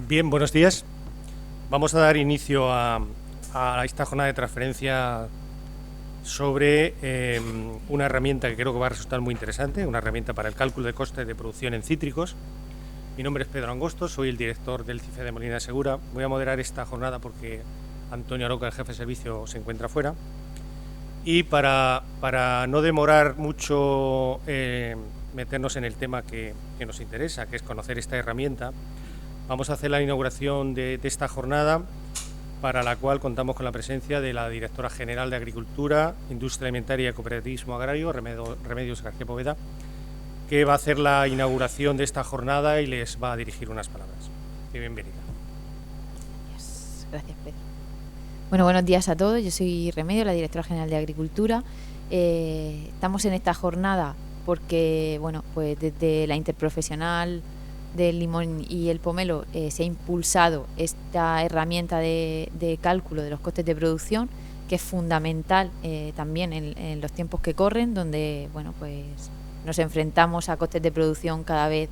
Bien, buenos días. Vamos a dar inicio a esta jornada de transferencia sobre una herramienta que creo que va a resultar muy interesante, una herramienta para el cálculo de costes de producción en cítricos. Mi nombre es Pedro Angosto, soy el director del CIFE de Molina de Segura. Voy a moderar esta jornada porque Antonio Aroca, el jefe de servicio, se encuentra fuera. Y para no demorar mucho meternos en el tema que nos interesa, que es conocer esta herramienta, vamos a hacer la inauguración de esta jornada, para la cual contamos con la presencia de la directora general de Agricultura, Industria Alimentaria y Cooperativismo Agrario, Remedios García Poveda, que va a hacer la inauguración de esta jornada y les va a dirigir unas palabras. Bienvenida. Gracias, Pedro. Bueno, buenos días a todos. Yo soy Remedios, la directora general de Agricultura. Estamos en esta jornada porque, bueno, pues desde la interprofesional del limón y el pomelo se ha impulsado esta herramienta de cálculo de los costes de producción, que es fundamental también en los tiempos que corren, donde, bueno, pues nos enfrentamos a costes de producción cada vez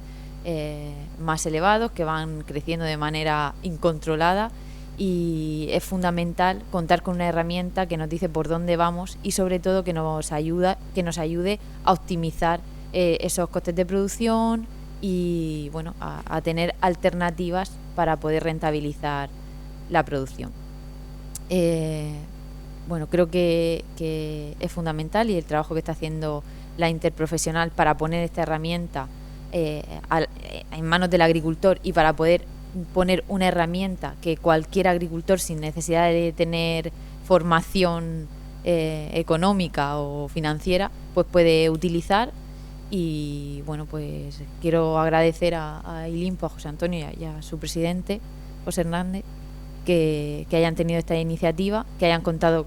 más elevados, que van creciendo de manera incontrolada, y es fundamental contar con una herramienta que nos dice por dónde vamos y sobre todo que nos ayude a optimizar esos costes de producción y, bueno, a tener alternativas para poder rentabilizar la producción. Bueno, creo que es fundamental, y el trabajo que está haciendo la interprofesional para poner esta herramienta en manos del agricultor y para poder poner una herramienta que cualquier agricultor, sin necesidad de tener formación económica o financiera, pues puede utilizar. Y, bueno, pues quiero agradecer a ILIMPO, a José Antonio y a su presidente, José Hernández, que hayan tenido esta iniciativa, que hayan contado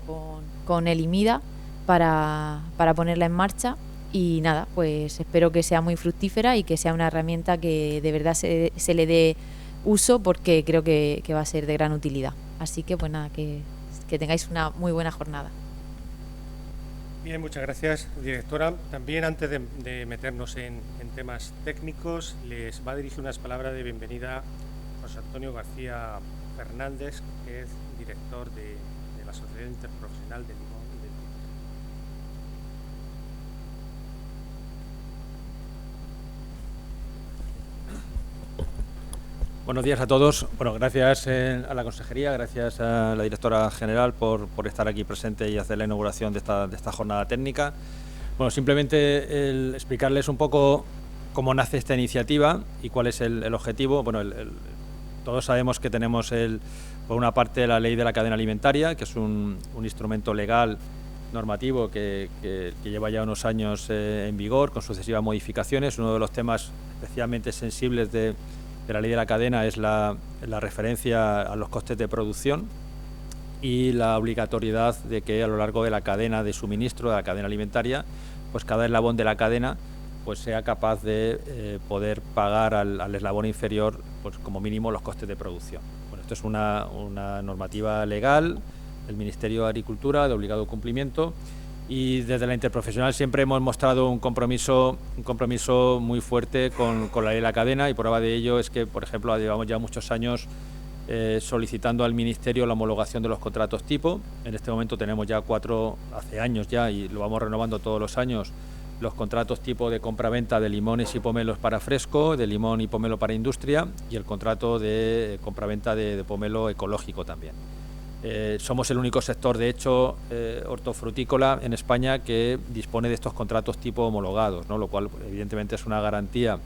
con el IMIDA para ponerla en marcha. Y nada, pues espero que sea muy fructífera y que sea una herramienta que de verdad se le dé uso, porque creo que va a ser de gran utilidad. Así que, pues nada, que tengáis una muy buena jornada. Bien, muchas gracias, directora. También, antes de meternos en temas técnicos, les va a dirigir unas palabras de bienvenida José Antonio García Fernández, que es director de la Sociedad Interprofesional de Limón y del Pomelo. Buenos días a todos. Bueno, gracias a la consejería, gracias a la directora general por estar aquí presente y hacer la inauguración de esta jornada técnica. Bueno, simplemente explicarles un poco cómo nace esta iniciativa y cuál es el objetivo. Bueno, todos sabemos que tenemos por una parte la Ley de la Cadena Alimentaria, que es un instrumento legal normativo que lleva ya unos años en vigor, con sucesivas modificaciones. Uno de los temas especialmente sensibles de la Ley de la Cadena es la referencia a los costes de producción y la obligatoriedad de que a lo largo de la cadena de suministro, de la cadena alimentaria, pues cada eslabón de la cadena pues sea capaz de poder pagar al eslabón inferior, pues como mínimo, los costes de producción. Bueno, esto es una normativa legal del Ministerio de Agricultura de obligado cumplimiento, y desde la interprofesional siempre hemos mostrado un compromiso muy fuerte con la Ley de la Cadena, y prueba de ello es que, por ejemplo, llevamos ya muchos años solicitando al Ministerio la homologación de los contratos tipo. En este momento tenemos ya hace años ya, y lo vamos renovando todos los años, los contratos tipo de compra-venta de limones y pomelos para fresco, de limón y pomelo para industria, y el contrato de compra-venta de pomelo ecológico también. Somos el único sector, de hecho, hortofrutícola en España que dispone de estos contratos tipo homologados, ¿no? Lo cual, evidentemente, es una garantía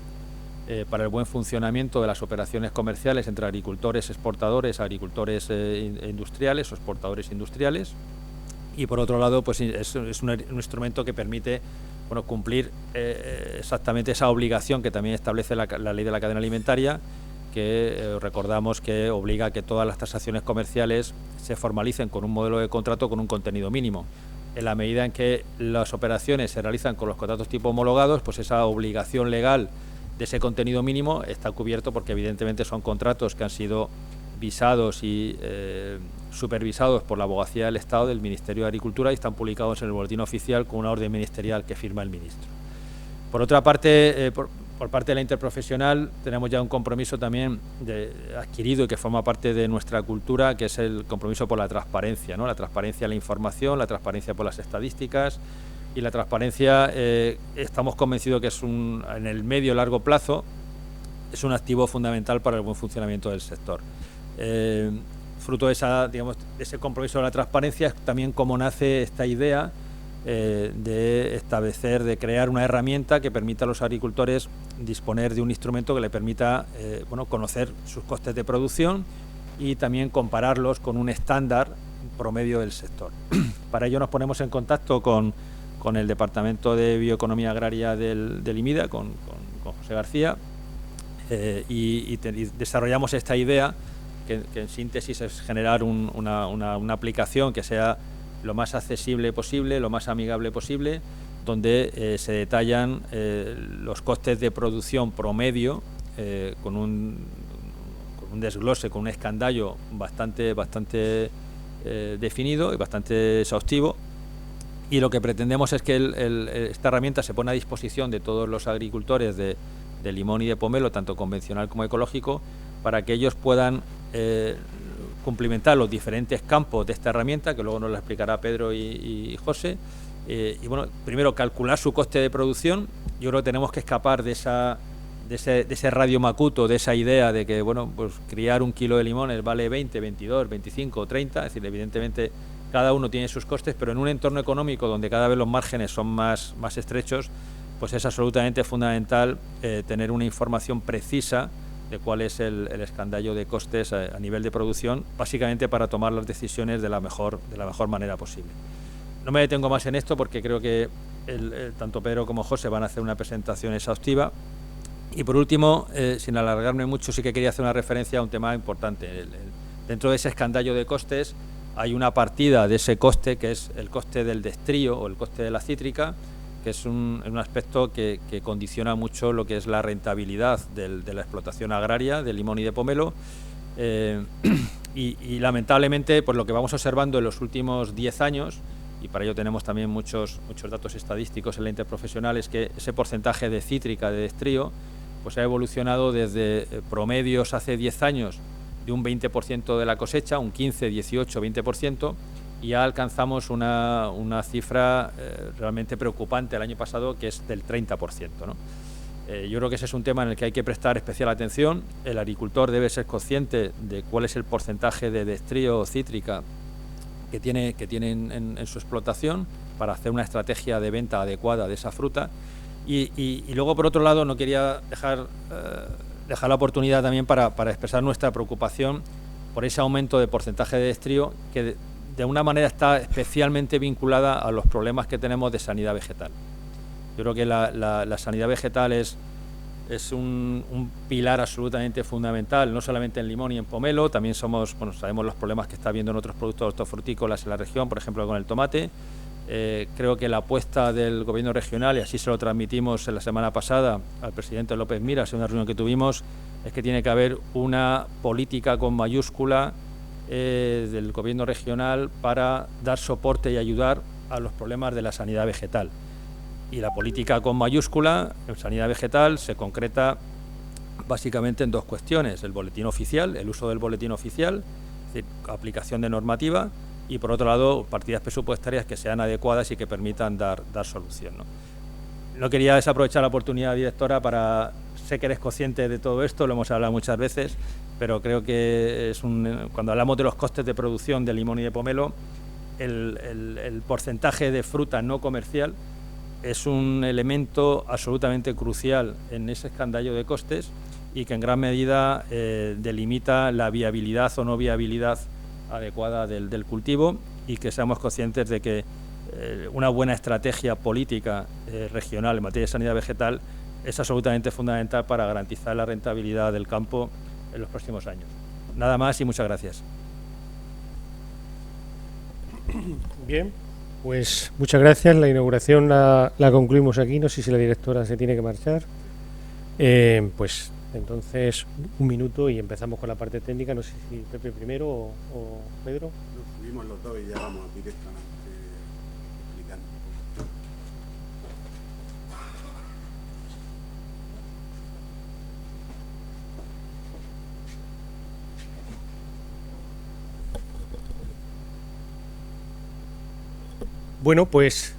para el buen funcionamiento de las operaciones comerciales entre agricultores exportadores, agricultores industriales o exportadores industriales. Y, por otro lado, pues es un instrumento que permite, bueno, cumplir exactamente esa obligación que también establece la Ley de la Cadena Alimentaria, que recordamos que obliga a que todas las transacciones comerciales se formalicen con un modelo de contrato con un contenido mínimo. En la medida en que las operaciones se realizan con los contratos tipo homologados, pues esa obligación legal de ese contenido mínimo está cubierto, porque evidentemente son contratos que han sido visados y supervisados por la Abogacía del Estado, del Ministerio de Agricultura, y están publicados en el Boletín Oficial con una orden ministerial que firma el ministro. Por otra parte, por parte de la interprofesional tenemos ya un compromiso también adquirido y que forma parte de nuestra cultura, que es el compromiso por la transparencia, ¿no? La transparencia en la información, la transparencia por las estadísticas y la transparencia, estamos convencidos que es en el medio y largo plazo es un activo fundamental para el buen funcionamiento del sector. Fruto de ese compromiso de la transparencia es también cómo nace esta idea de establecer, de crear una herramienta que permita a los agricultores disponer de un instrumento que le permita conocer sus costes de producción y también compararlos con un estándar promedio del sector. Para ello nos ponemos en contacto con el Departamento de Bioeconomía Agraria del IMIDA, con José García, y desarrollamos esta idea que en síntesis es generar una aplicación que sea lo más accesible posible, lo más amigable posible, donde se detallan los costes de producción promedio con un desglose, con un escandallo bastante definido y bastante exhaustivo. Y lo que pretendemos es que esta herramienta se pone a disposición de todos los agricultores de limón y de pomelo, tanto convencional como ecológico, para que ellos puedan cumplimentar los diferentes campos de esta herramienta, que luego nos la explicará Pedro y José. Y bueno, primero calcular su coste de producción. Yo creo que tenemos que escapar de ese radio macuto, de esa idea de que pues criar un kilo de limones vale 20, 22, 25, 30, es decir, evidentemente cada uno tiene sus costes, pero en un entorno económico donde cada vez los márgenes son más estrechos, pues es absolutamente fundamental tener una información precisa de cuál es el escandallo de costes a nivel de producción, básicamente para tomar las decisiones de la mejor manera posible. No me detengo más en esto porque creo que tanto Pedro como José van a hacer una presentación exhaustiva. Y por último, sin alargarme mucho, sí que quería hacer una referencia a un tema importante. Dentro de ese escandallo de costes hay una partida de ese coste que es el coste del destrío o el coste de la cítrica, que es un aspecto que condiciona mucho lo que es la rentabilidad de la explotación agraria de limón y de pomelo. Y lamentablemente, pues lo que vamos observando en los últimos 10 años, y para ello tenemos también muchos datos estadísticos en la interprofesional, es que ese porcentaje de cítrica, de destrío, pues ha evolucionado desde promedios hace 10 años de un 20% de la cosecha, un 15, 18, 20%, y ya alcanzamos una cifra realmente preocupante el año pasado, que es del 30%, ¿no? Yo creo que ese es un tema en el que hay que prestar especial atención. El agricultor debe ser consciente de cuál es el porcentaje de destrío o cítrica que tiene en su explotación para hacer una estrategia de venta adecuada de esa fruta. Y luego, por otro lado, no quería dejar la oportunidad también para expresar nuestra preocupación por ese aumento de porcentaje de destrío que de una manera está especialmente vinculada a los problemas que tenemos de sanidad vegetal. Yo creo que la sanidad vegetal es un pilar absolutamente fundamental, no solamente en limón y en pomelo, también sabemos los problemas que está habiendo en otros productos hortofrutícolas en la región, por ejemplo con el tomate. Creo que la apuesta del gobierno regional, y así se lo transmitimos la semana pasada al presidente López Miras en una reunión que tuvimos, es que tiene que haber una política con mayúscula del gobierno regional para dar soporte y ayudar a los problemas de la sanidad vegetal. Y la política con mayúscula en sanidad vegetal se concreta básicamente en dos cuestiones: el boletín oficial, el uso del boletín oficial, es decir, aplicación de normativa, y por otro lado partidas presupuestarias que sean adecuadas y que permitan dar solución, ¿no? No quería desaprovechar la oportunidad, directora, sé que eres consciente de todo esto, lo hemos hablado muchas veces, pero creo que cuando hablamos de los costes de producción de limón y de pomelo, el porcentaje de fruta no comercial es un elemento absolutamente crucial en ese escandallo de costes y que en gran medida delimita la viabilidad o no viabilidad adecuada del cultivo, y que seamos conscientes de que una buena estrategia política regional en materia de sanidad vegetal es absolutamente fundamental para garantizar la rentabilidad del campo en los próximos años. Nada más y muchas gracias. Bien, pues muchas gracias. La inauguración la concluimos aquí. No sé si la directora se tiene que marchar. Pues entonces 1 minuto y empezamos con la parte técnica. No sé si Pepe primero o Pedro. Nos subimos los dos y ya vamos directamente explicando. Bueno, pues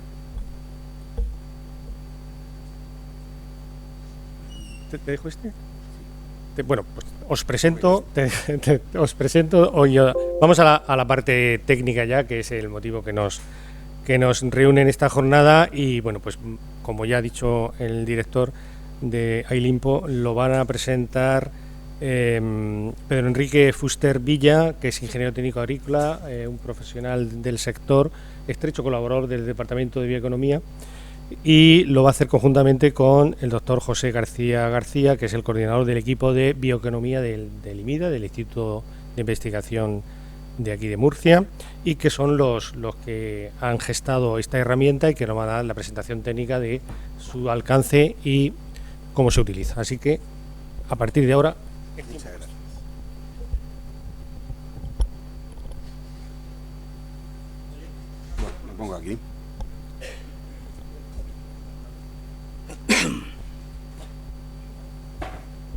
¿te dejo este? Bueno, pues os presento, vamos a la parte técnica ya, que es el motivo que nos reúne en esta jornada. Y bueno, pues como ya ha dicho el director de Ailimpo, lo van a presentar Pedro Enrique Fuster Villa, que es ingeniero técnico agrícola, un profesional del sector, estrecho colaborador del Departamento de Bioeconomía, y lo va a hacer conjuntamente con el doctor José García, que es el coordinador del equipo de bioeconomía del IMIDA, del Instituto de Investigación de aquí de Murcia, y que son los que han gestado esta herramienta y que nos van a dar la presentación técnica de su alcance y cómo se utiliza. Así que a partir de ahora... Muchas gracias. Bueno, me pongo aquí.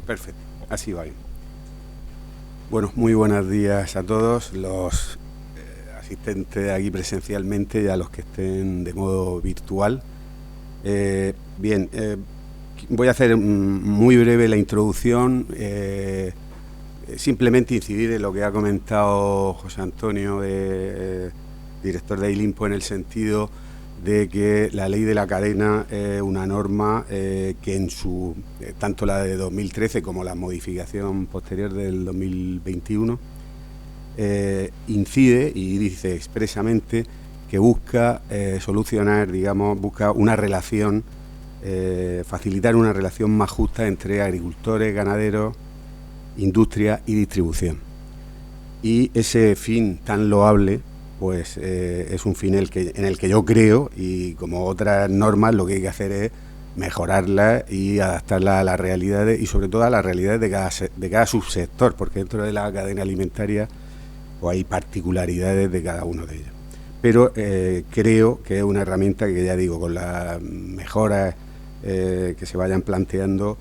Perfecto, así va bien. Bueno, muy buenos días a todos los asistentes aquí presencialmente y a los que estén de modo virtual. Voy a hacer muy breve la introducción, simplemente incidir en lo que ha comentado José Antonio, director de Ailimpo, en el sentido de que la ley de la cadena es una norma que en su tanto la de 2013 como la modificación posterior del 2021 incide y dice expresamente que busca solucionar, digamos, busca una relación, facilitar una relación más justa entre agricultores, ganaderos, industria y distribución. Y ese fin tan loable, pues es un fin en el que yo creo, y como otras normas lo que hay que hacer es mejorarlas y adaptarlas a las realidades, y sobre todo a las realidades de cada subsector, porque dentro de la cadena alimentaria pues hay particularidades de cada uno de ellos. Pero creo que es una herramienta que, ya digo, con las mejoras que se vayan planteando,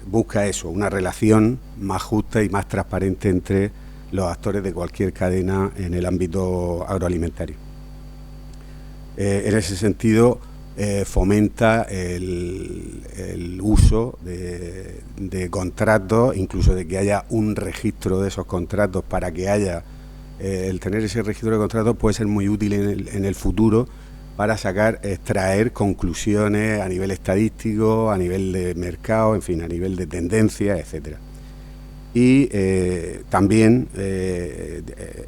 busca eso, una relación más justa y más transparente entre los actores de cualquier cadena en el ámbito agroalimentario. En ese sentido, fomenta el uso de contratos, incluso de que haya un registro de esos contratos, para que haya, el tener ese registro de contratos puede ser muy útil en el futuro para extraer conclusiones a nivel estadístico, a nivel de mercado, en fin, a nivel de tendencias, etcétera. Y también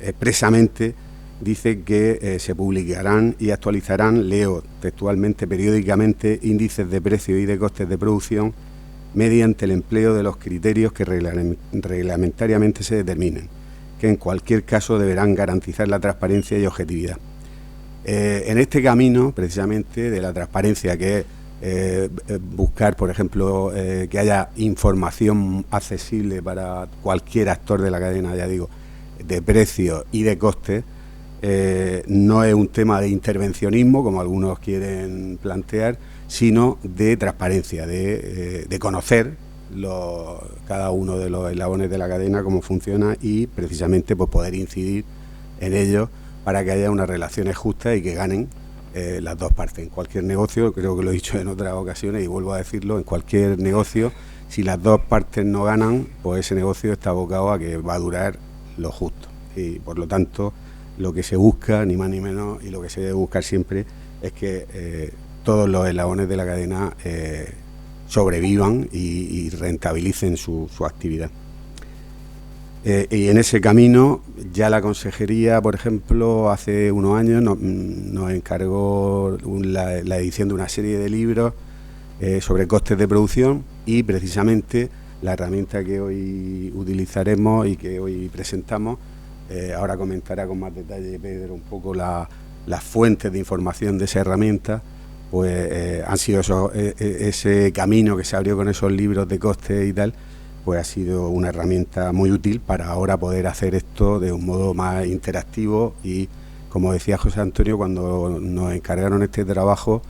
expresamente dice que se publicarán y actualizarán, leo textualmente, periódicamente índices de precios y de costes de producción mediante el empleo de los criterios que reglamentariamente se determinen, que en cualquier caso deberán garantizar la transparencia y objetividad. En este camino, precisamente, de la transparencia, que es buscar, por ejemplo, que haya información accesible para cualquier actor de la cadena, ya digo, de precios y de costes, no es un tema de intervencionismo, como algunos quieren plantear, sino de transparencia, de conocer cada uno de los eslabones de la cadena, cómo funciona, y precisamente pues poder incidir en ello para que haya unas relaciones justas y que ganen las dos partes. En cualquier negocio, creo que lo he dicho en otras ocasiones y vuelvo a decirlo, en cualquier negocio, si las dos partes no ganan, pues ese negocio está abocado a que va a durar lo justo. Y por lo tanto, lo que se busca, ni más ni menos, y lo que se debe buscar siempre, es que todos los eslabones de la cadena sobrevivan y rentabilicen su actividad. Y en ese camino ya la Consejería, por ejemplo, hace unos años nos encargó la edición de una serie de libros sobre costes de producción, y precisamente la herramienta que hoy utilizaremos y que hoy presentamos, ahora comentará con más detalle Pedro un poco las fuentes de información de esa herramienta, pues han sido ese camino que se abrió con esos libros de costes y tal, pues ha sido una herramienta muy útil para ahora poder hacer esto de un modo más interactivo. Y como decía José Antonio, cuando nos encargaron este trabajo,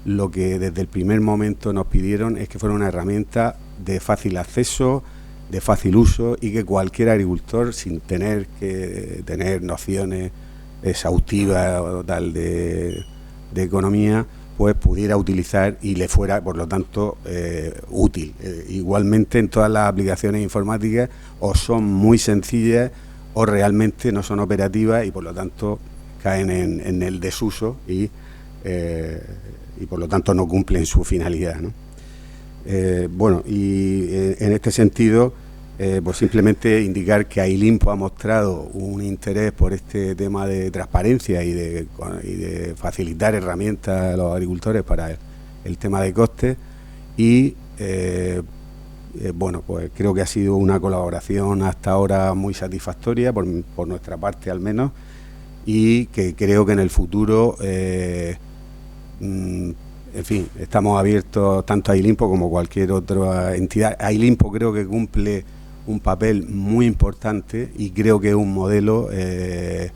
lo que desde el primer momento nos pidieron es que fuera una herramienta de fácil acceso, de fácil uso, y que cualquier agricultor, sin tener que tener nociones exhaustiva o tal de economía, pues pudiera utilizar y le fuera, por lo tanto, útil. Igualmente, en todas las aplicaciones informáticas o son muy sencillas o realmente no son operativas y por lo tanto caen en el desuso y por lo tanto no cumplen su finalidad, ¿no? Bueno, y en este sentido, pues simplemente indicar que Ailimpo ha mostrado un interés por este tema de transparencia y de facilitar herramientas a los agricultores para el tema de costes y bueno, pues creo que ha sido una colaboración hasta ahora muy satisfactoria por nuestra parte al menos, y que creo que en el futuro en fin, estamos abiertos tanto a Ailimpo como cualquier otra entidad. Ailimpo creo que cumple un papel muy importante y creo que es un modelo de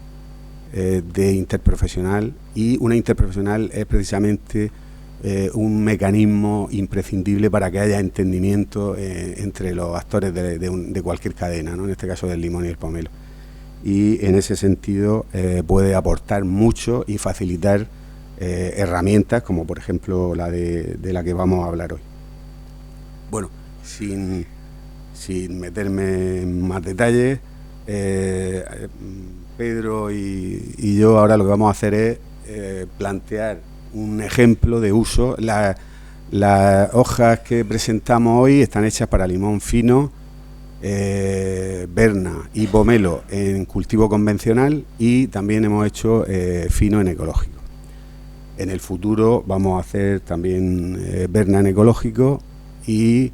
interprofesional, y una interprofesional es precisamente un mecanismo imprescindible para que haya entendimiento entre los actores de cualquier cadena, ¿no? En este caso del limón y el pomelo. Y en ese sentido puede aportar mucho y facilitar herramientas como por ejemplo la de la que vamos a hablar hoy. Bueno, sin meterme en más detalles, Pedro y yo ahora lo que vamos a hacer es plantear un ejemplo de uso. Las hojas que presentamos hoy están hechas para limón fino, berna y pomelo en cultivo convencional, y también hemos hecho fino en ecológico. En el futuro vamos a hacer también berna en ecológico y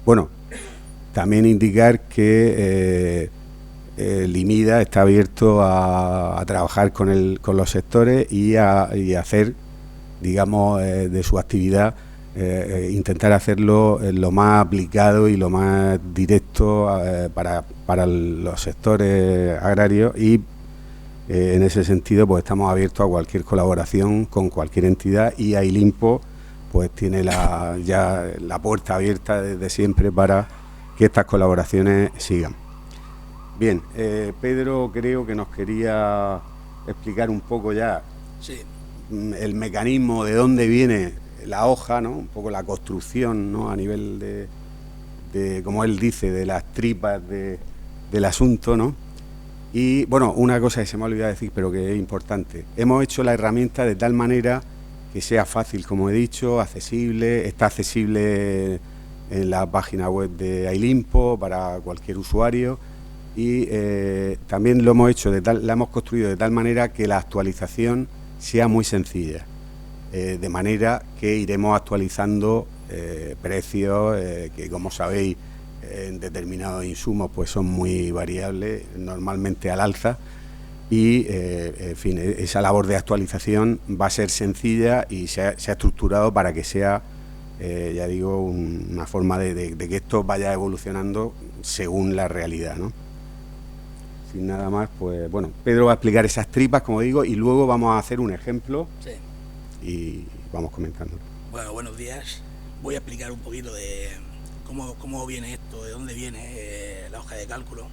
bueno, también indicar que Limida está abierto a trabajar con los sectores y a hacer, digamos, de su actividad, intentar hacerlo lo más aplicado y lo más directo para los sectores agrarios, y en ese sentido pues estamos abiertos a cualquier colaboración con cualquier entidad, y Ailimpo pues tiene ya la puerta abierta desde siempre para que estas colaboraciones sigan. Bien, Pedro creo que nos quería explicar un poco ya el mecanismo de dónde viene la hoja, ¿no? Un poco la construcción, ¿no? A nivel de como él dice, de las tripas del asunto, ¿no? Y bueno, una cosa que se me ha olvidado decir, pero que es importante: hemos hecho la herramienta de tal manera que sea fácil, como he dicho, accesible. Está accesible en la página web de Ailimpo para cualquier usuario, y también lo hemos hecho la hemos construido de tal manera que la actualización sea muy sencilla, de manera que iremos actualizando precios que, como sabéis, en determinados insumos pues son muy variables, normalmente al alza, y en fin, esa labor de actualización va a ser sencilla y se ha estructurado para que sea, ya digo, una forma de que esto vaya evolucionando según la realidad, ¿no? Sin nada más, pues bueno, Pedro va a explicar esas tripas, como digo, y luego vamos a hacer un ejemplo y vamos comentando. Bueno, buenos días. Voy a explicar un poquito de cómo viene esto, de dónde viene la hoja de cálculo.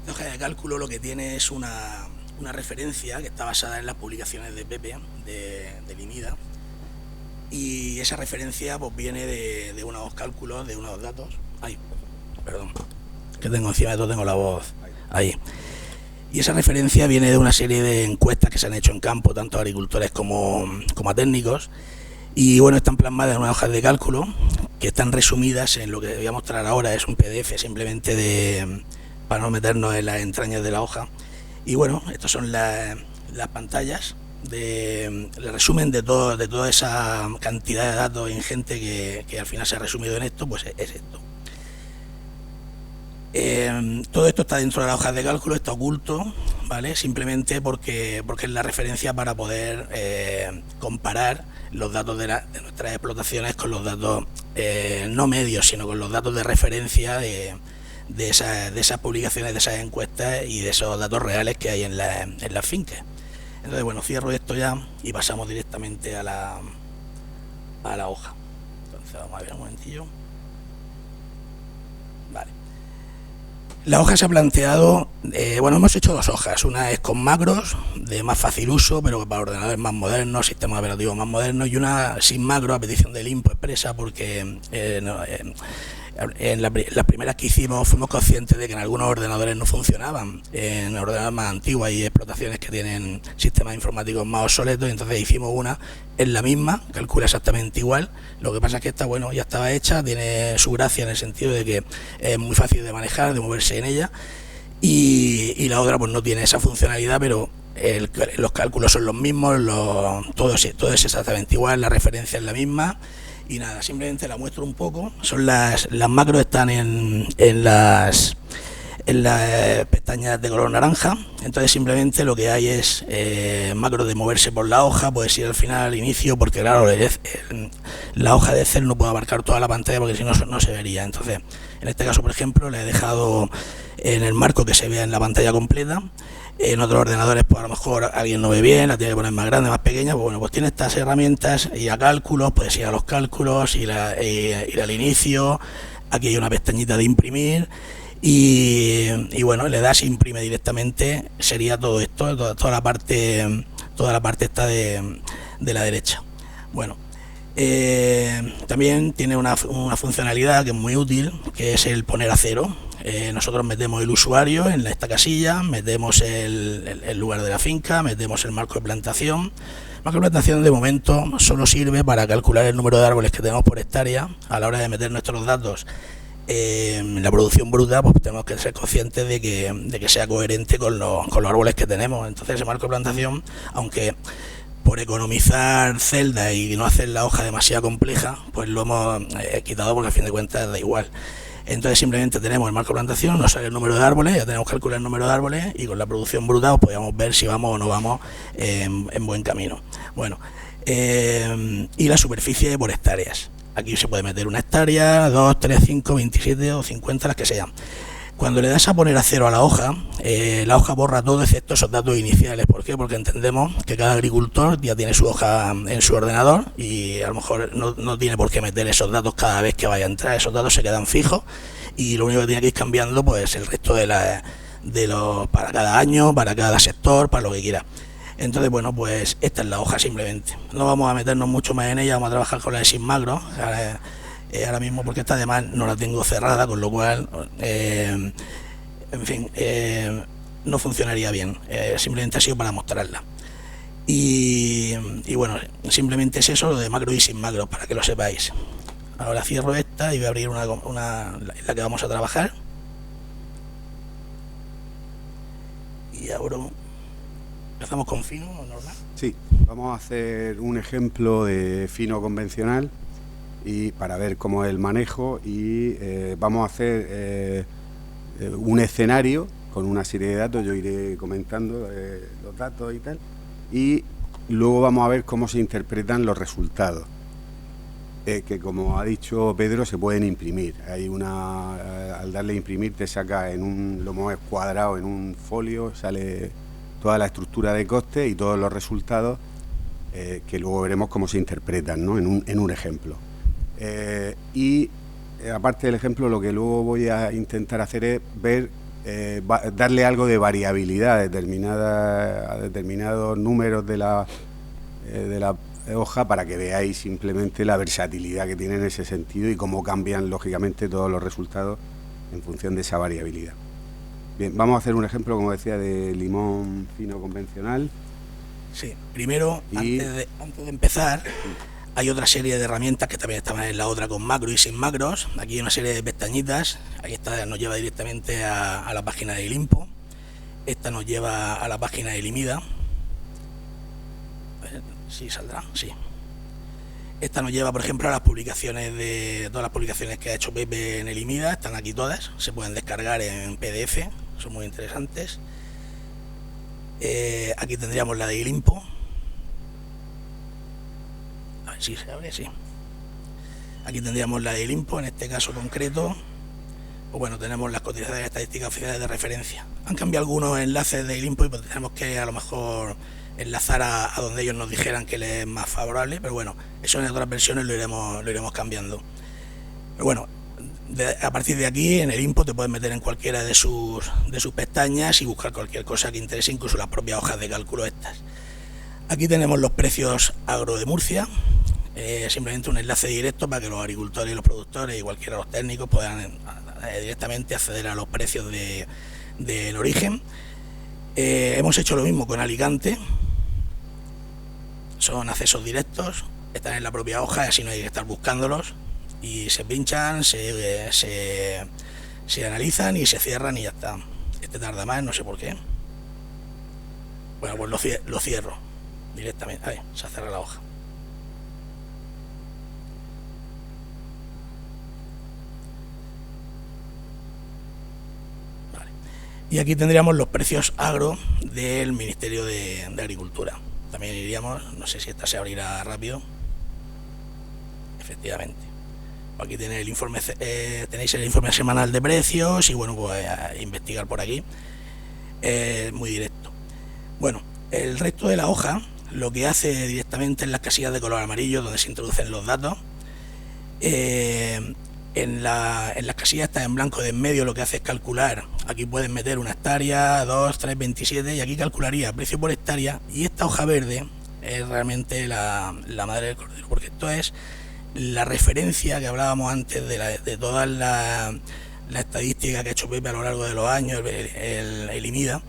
La hoja de cálculo lo que tiene es una referencia que está basada en las publicaciones de Pepe, de Limida, y esa referencia pues viene de unos cálculos, de unos datos. Ay, perdón, que tengo encima de todo, tengo la voz ahí. Y esa referencia viene de una serie de encuestas que se han hecho en campo, tanto a agricultores como a técnicos, y bueno, están plasmadas en unas hojas de cálculo que están resumidas en lo que voy a mostrar ahora. Es un PDF simplemente para no meternos en las entrañas de la hoja. Y bueno, estas son las pantallas el resumen de toda esa cantidad de datos ingente que al final se ha resumido en esto, pues es esto. Todo esto está dentro de las hojas de cálculo, está oculto, ¿vale? Simplemente porque es la referencia para poder comparar los datos de nuestras explotaciones con los datos no medios, sino con los datos de referencia de esas publicaciones, de esas encuestas y de esos datos reales que hay en las fincas. Entonces, bueno, cierro esto ya y pasamos directamente a la hoja. Entonces, vamos a ver un momentillo. Vale. La hoja se ha planteado, bueno, hemos hecho 2 hojas. Una es con macros, de más fácil uso, pero para ordenadores más modernos, sistemas operativos más modernos, y una sin macros a petición del INPO expresa, porque en las primeras que hicimos fuimos conscientes de que en algunos ordenadores no funcionaban. En ordenadores más antiguos hay explotaciones que tienen sistemas informáticos más obsoletos, y entonces hicimos una, es la misma, calcula exactamente igual. Lo que pasa es que esta, bueno, ya estaba hecha, tiene su gracia en el sentido de que es muy fácil de manejar, de moverse en ella, y la otra pues no tiene esa funcionalidad, pero los cálculos son los mismos, todo es exactamente igual, la referencia es la misma. Y nada, simplemente la muestro un poco. Son las macros, están en las pestañas de color naranja. Entonces simplemente lo que hay es macros de moverse por la hoja, puedes ir al final, al inicio, porque claro, la hoja de Excel no puede abarcar toda la pantalla porque si no, no se vería. Entonces, en este caso, por ejemplo, le he dejado en el marco que se vea en la pantalla completa. En otros ordenadores, pues a lo mejor alguien no ve bien, la tiene que poner más grande, más pequeña. Pues bueno, pues tiene estas herramientas, y a cálculos, puedes ir a los cálculos, ir al inicio. Aquí hay una pestañita de imprimir, y bueno, le das imprime directamente. Sería todo esto, toda la parte esta de la derecha. Bueno, también tiene una funcionalidad que es muy útil, que es el poner a cero. Nosotros metemos el usuario en esta casilla, metemos el lugar de la finca, metemos el marco de plantación. El marco de plantación de momento solo sirve para calcular el número de árboles que tenemos por hectárea. A la hora de meter nuestros datos en la producción bruta, pues tenemos que ser conscientes de que sea coherente con los árboles que tenemos. Entonces ese marco de plantación, aunque por economizar celdas y no hacer la hoja demasiado compleja, pues lo hemos quitado, porque a fin de cuentas da igual. Entonces simplemente tenemos el marco de plantación, nos sale el número de árboles, ya tenemos que calcular el número de árboles, y con la producción bruta pues podemos ver si vamos o no vamos en buen camino. Bueno, y la superficie por hectáreas. Aquí se puede meter una hectárea, 2, 3, 5, 27 o 50, las que sean. Cuando le das a poner a cero a la hoja borra todo excepto esos datos iniciales. ¿Por qué? Porque entendemos que cada agricultor ya tiene su hoja en su ordenador, y a lo mejor no tiene por qué meter esos datos cada vez que vaya a entrar. Esos datos se quedan fijos, y lo único que tiene que ir cambiando pues el resto para cada año, para cada sector, para lo que quiera. Entonces, bueno, pues esta es la hoja simplemente. No vamos a meternos mucho más en ella, vamos a trabajar con la de sin macro. Ahora mismo, porque esta además no la tengo cerrada, con lo cual en fin, no funcionaría bien. Simplemente ha sido para mostrarla, y bueno, simplemente es eso, lo de macro y sin macro, para que lo sepáis. Ahora cierro esta y voy a abrir una en la que vamos a trabajar, y abro. Empezamos con fino o normal. Sí, vamos a hacer un ejemplo de fino convencional, y para ver cómo es el manejo, y vamos a hacer un escenario con una serie de datos. Yo iré comentando los datos y tal, y luego vamos a ver cómo se interpretan los resultados, que como ha dicho Pedro, se pueden imprimir. Hay al darle a imprimir te saca lo mueves cuadrado en un folio, sale toda la estructura de coste y todos los resultados, que luego veremos cómo se interpretan, ¿no? en un ejemplo. Y aparte del ejemplo, lo que luego voy a intentar hacer es ver, darle algo de variabilidad a determinados números de la hoja, para que veáis simplemente la versatilidad que tiene en ese sentido, y cómo cambian lógicamente todos los resultados en función de esa variabilidad. Bien, vamos a hacer un ejemplo, como decía, de limón fino convencional. Sí, primero, antes de empezar, hay otra serie de herramientas que también estaban en la otra con macro y sin macros. Aquí hay una serie de pestañitas. Aquí esta nos lleva directamente a la página de Ilimpo. Esta nos lleva a la página de Ilimida. Sí, saldrá, sí. Esta nos lleva, por ejemplo, a las publicaciones todas las publicaciones que ha hecho Pepe en Ilimida. Están aquí todas, se pueden descargar en PDF, son muy interesantes. Aquí tendríamos la de Ilimpo. A ver si se abre, sí. Aquí tendríamos la de Ilimpo, en este caso concreto. Pues bueno, tenemos las cotizaciones estadísticas oficiales de referencia. Han cambiado algunos enlaces de Ilimpo, y pues tenemos que a lo mejor enlazar a donde ellos nos dijeran que les es más favorable, pero bueno, eso en otras versiones lo iremos cambiando. Pero bueno, a partir de aquí, en el INPO te puedes meter en cualquiera de sus pestañas y buscar cualquier cosa que interese, incluso las propias hojas de cálculo estas. Aquí tenemos los precios agro de Murcia, simplemente un enlace directo para que los agricultores y los productores y cualquiera de los técnicos puedan directamente acceder a los precios del origen. Hemos hecho lo mismo con Alicante, son accesos directos, están en la propia hoja, así no hay que estar buscándolos, y se pinchan, se analizan y se cierran y ya está. Este tarda más, no sé por qué. Bueno, pues lo cierro directamente. Ahí, se cierra la hoja. Vale. Y aquí tendríamos los precios agro del Ministerio de Agricultura. También iríamos, no sé si esta se abrirá rápido. Efectivamente. Aquí tenéis el informe semanal de precios y bueno, pues investigar por aquí. Muy directo. Bueno, el resto de la hoja lo que hace directamente en las casillas de color amarillo donde se introducen los datos. En las casillas estas en blanco de en medio lo que hace es calcular. Aquí pueden meter una hectárea, 2, 3, 27 y aquí calcularía precio por hectárea, y esta hoja verde es realmente la madre del cordero, porque esto es la referencia que hablábamos antes de toda la estadística que ha hecho Pepe a lo largo de los años, el IMIDA,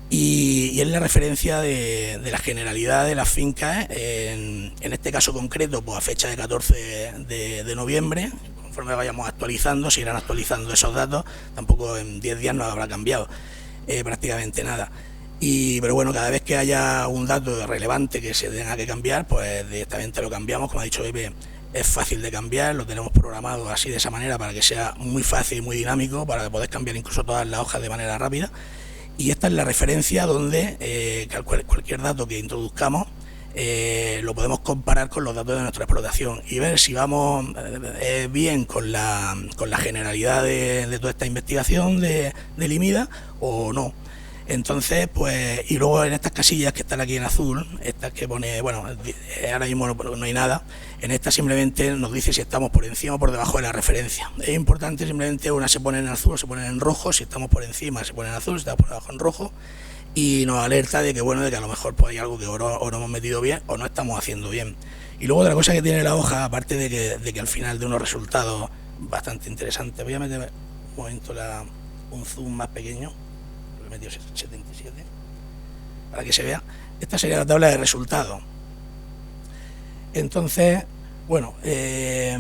y es la referencia de la generalidad de las fincas, en este caso concreto, pues a fecha de 14 de noviembre, conforme vayamos actualizando, se irán actualizando esos datos, tampoco en 10 días no habrá cambiado prácticamente nada. Pero bueno, cada vez que haya un dato relevante que se tenga que cambiar, pues directamente lo cambiamos, como ha dicho Pepe. Es fácil de cambiar, lo tenemos programado así de esa manera para que sea muy fácil y muy dinámico, para que podáis cambiar incluso todas las hojas de manera rápida. Y esta es la referencia donde cualquier dato que introduzcamos lo podemos comparar con los datos de nuestra explotación y ver si vamos bien con la generalidad de toda esta investigación del IMIDA o no. Entonces, pues, y luego en estas casillas que están aquí en azul, estas que pone, bueno, ahora mismo no hay nada, en estas simplemente nos dice si estamos por encima o por debajo de la referencia. Es importante, simplemente una se pone en azul o se pone en rojo, si estamos por encima se pone en azul, si estamos por debajo en rojo, y nos alerta de que, bueno, de que a lo mejor pues, hay algo que o no hemos metido bien o no estamos haciendo bien. Y luego otra cosa que tiene la hoja, aparte de que al final de unos resultados bastante interesantes, voy a meter un momento un zoom más pequeño, metido 77 para que se vea. Esta sería la tabla de resultados. Entonces, bueno, esta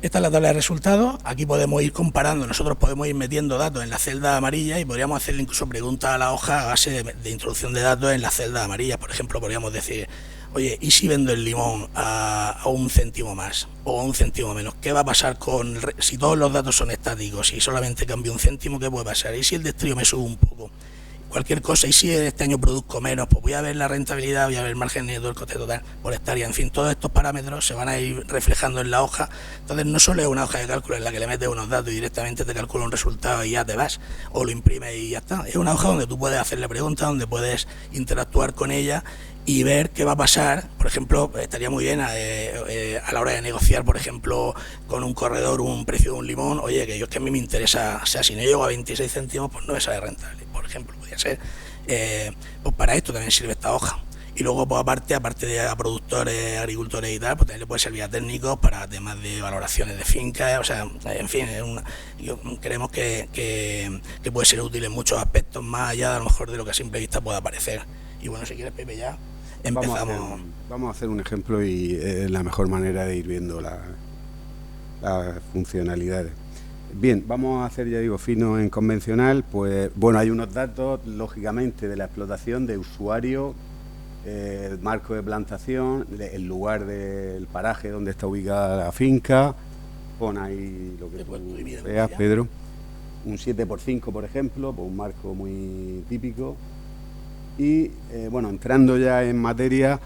es la tabla de resultados. Aquí podemos ir comparando, nosotros podemos ir metiendo datos en la celda amarilla y podríamos hacerle incluso preguntas a la hoja a base de introducción de datos en la celda amarilla. Por ejemplo, podríamos decir, oye, ¿y si vendo el limón a 1 céntimo más o a 1 céntimo menos? ¿Qué va a pasar si todos los datos son estáticos y solamente cambio 1 céntimo? ¿Qué puede pasar? ¿Y si el destrío me sube un poco? Cualquier cosa. ¿Y si este año produzco menos? Pues voy a ver la rentabilidad, voy a ver el margen neto, el coste total por hectárea. En fin, todos estos parámetros se van a ir reflejando en la hoja. Entonces no solo es una hoja de cálculo en la que le metes unos datos y directamente te calcula un resultado y ya te vas, o lo imprimes y ya está. Es una hoja donde tú puedes hacerle preguntas, donde puedes interactuar con ella y ver qué va a pasar. Por ejemplo, estaría muy bien a la hora de negociar, por ejemplo, con un corredor un precio de un limón. Oye, que a mí me interesa, o sea, si no llego a 26 céntimos, pues no me sale rentable, por ejemplo, podría ser. Pues para esto también sirve esta hoja. Y luego, pues aparte de a productores, agricultores y tal, pues también le puede servir a técnicos para temas de valoraciones de fincas. O sea, en fin, creemos que puede ser útil en muchos aspectos, más allá de a lo mejor de lo que a simple vista pueda parecer. Y bueno, si quieres, Pepe, ya empezamos. Vamos a hacer un ejemplo y es la mejor manera de ir viendo las funcionalidades. Bien, vamos a hacer, ya digo, fino en convencional. Pues bueno, hay unos datos, lógicamente, de la explotación, de usuario, el marco de plantación, el lugar del paraje donde está ubicada la finca. Pon ahí lo que tú veas, Pedro. Un 7x5, por ejemplo, pues un marco muy típico. Y bueno, entrando ya en materia,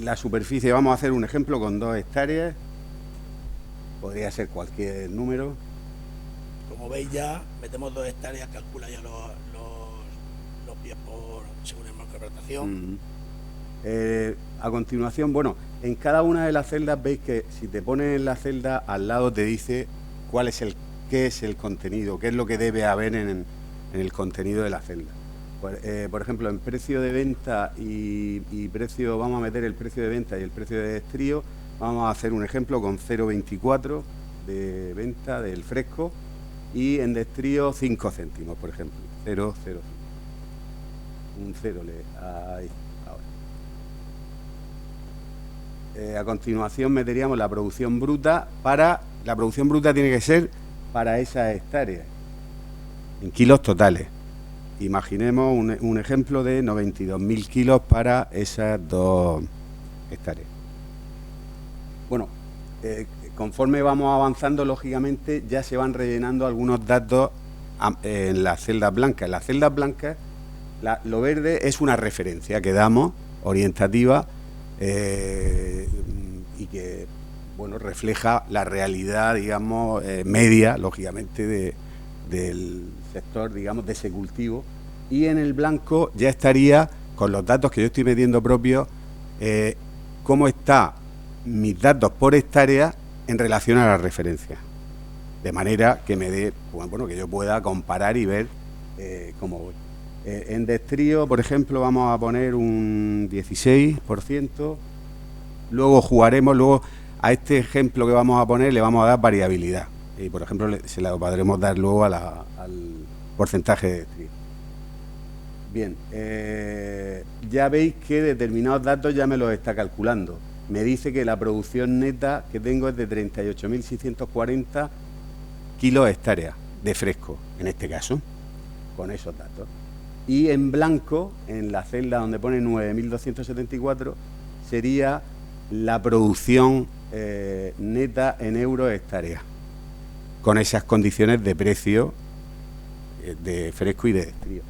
la superficie, vamos a hacer un ejemplo con 2 hectáreas, podría ser cualquier número. Como veis ya, metemos 2 hectáreas, calcula ya los pies según el marco de plantación. A continuación, bueno, En cada una de las celdas veis que si te pones en la celda, al lado te dice qué es el contenido, qué es lo que debe haber en el contenido de la celda. Por ejemplo, en precio de venta y precio, vamos a meter el precio de venta y el precio de destrío. Vamos a hacer un ejemplo con 0,24 de venta del fresco y en destrío 5 céntimos, por ejemplo. 0,05. Un 0 ahí, ahora. A continuación meteríamos la producción bruta. La producción bruta tiene que ser para esas hectáreas, en kilos totales. Imaginemos un ejemplo de 92.000 kilos para esas 2 hectáreas. Bueno, conforme vamos avanzando, lógicamente, ya se van rellenando algunos datos en las celdas blancas. En las celdas blancas, lo verde es una referencia que damos, orientativa, y que, bueno, refleja la realidad, digamos, media, lógicamente, del sector, digamos, de ese cultivo. Y en el blanco ya estaría, con los datos que yo estoy metiendo propios, cómo está mis datos por hectárea en relación a la referencia, de manera que me dé, bueno, que yo pueda comparar y ver cómo voy. En destrío, por ejemplo, vamos a poner un 16%, luego a este ejemplo que vamos a poner le vamos a dar variabilidad, y por ejemplo se la podremos dar luego al porcentaje de destrío. Bien, ya veis que determinados datos ya me los está calculando. Me dice que la producción neta que tengo es de 38.640 kilos hectáreas de fresco, en este caso, con esos datos. Y en blanco, en la celda donde pone 9.274, sería la producción neta en euros hectárea, con esas condiciones de precio de fresco y de destrío.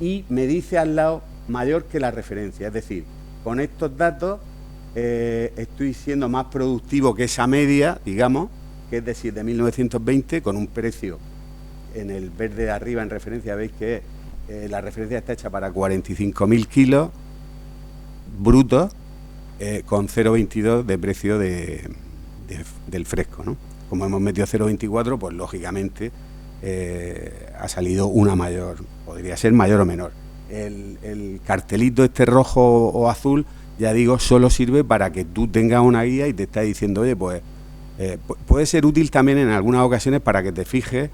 Y me dice al lado mayor que la referencia, es decir, con estos datos estoy siendo más productivo que esa media, digamos, que es de 7.920, con un precio en el verde de arriba en referencia, veis que la referencia está hecha para 45.000 kilos brutos, con 0,22 de precio del fresco, ¿no? Como hemos metido 0,24, pues lógicamente ha salido una mayor, podría ser mayor o menor. El cartelito este rojo o azul, ya digo, solo sirve para que tú tengas una guía y te está diciendo, oye, pues puede ser útil también en algunas ocasiones para que te fijes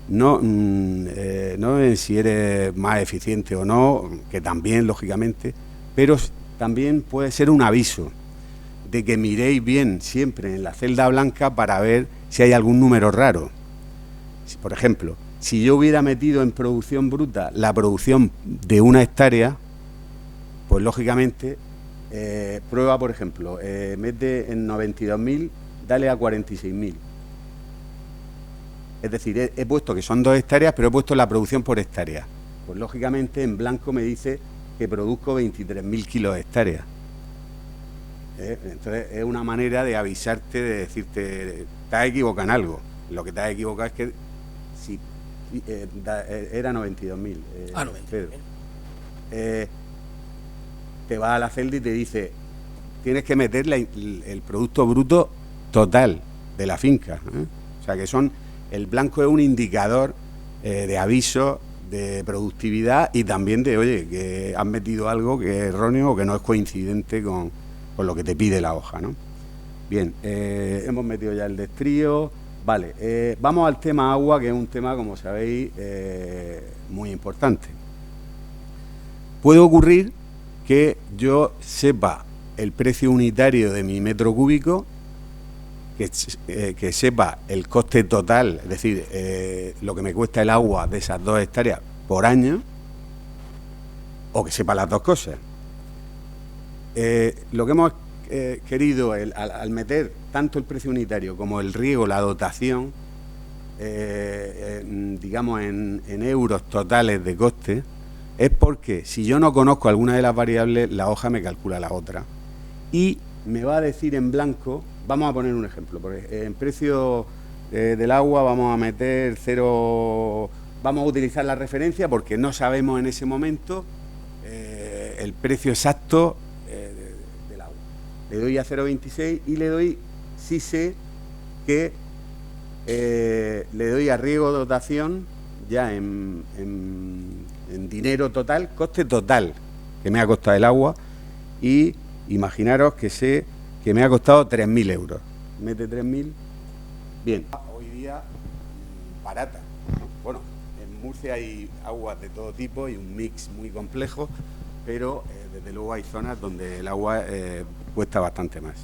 no en si eres más eficiente o no, que también, lógicamente, pero también puede ser un aviso de que miréis bien siempre en la celda blanca para ver si hay algún número raro. Por ejemplo, si yo hubiera metido en producción bruta la producción de una hectárea, pues lógicamente prueba, por ejemplo, mete en 92.000, dale a 46.000. Es decir, he puesto que son 2 hectáreas, pero he puesto la producción por hectárea. Pues lógicamente en blanco me dice que produzco 23.000 kilos hectárea. Entonces es una manera de avisarte, de decirte, te has equivocado en algo. Lo que te has equivocado es que si era 92.000. 92.000. Te vas a la celda y te dice, tienes que meter el producto bruto total de la finca. O sea que el blanco es un indicador de aviso, de productividad y también de, oye, que has metido algo que es erróneo o que no es coincidente con lo que te pide la hoja, ¿no? Bien, hemos metido ya el destrío. Vale, vamos al tema agua, que es un tema, como sabéis, muy importante. Puede ocurrir que yo sepa el precio unitario de mi metro cúbico, que sepa el coste total, es decir, lo que me cuesta el agua de esas 2 hectáreas por año, o que sepa las dos cosas. Lo que hemos querido al meter tanto el precio unitario como el riego, la dotación, digamos en euros totales de coste, es porque si yo no conozco alguna de las variables, la hoja me calcula la otra y me va a decir en blanco. Vamos a poner un ejemplo, porque en precio del agua vamos a meter 0, vamos a utilizar la referencia porque no sabemos en ese momento el precio exacto del agua. le doy a 0,26 y le doy, sí sé que le doy a riego dotación ya en dinero total, coste total que me ha costado el agua, y imaginaros que sé que me ha costado 3.000 euros. Mete 3.000. Bien. Hoy día barata. Bueno, en Murcia hay aguas de todo tipo y un mix muy complejo, pero desde luego hay zonas donde el agua cuesta bastante más.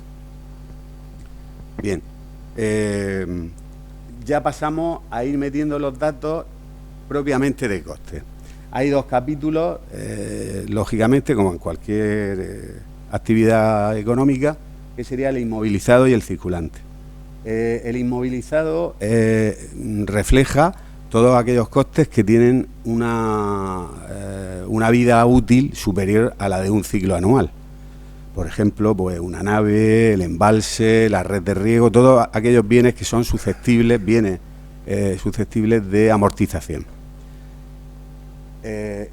Bien. Ya pasamos a ir metiendo los datos propiamente de coste. Hay dos capítulos, lógicamente, como en cualquier actividad económica, que sería el inmovilizado y el circulante. El inmovilizado refleja todos aquellos costes que tienen una vida útil superior a la de un ciclo anual. Por ejemplo, pues una nave, el embalse, la red de riego, todos aquellos bienes que son susceptibles de amortización.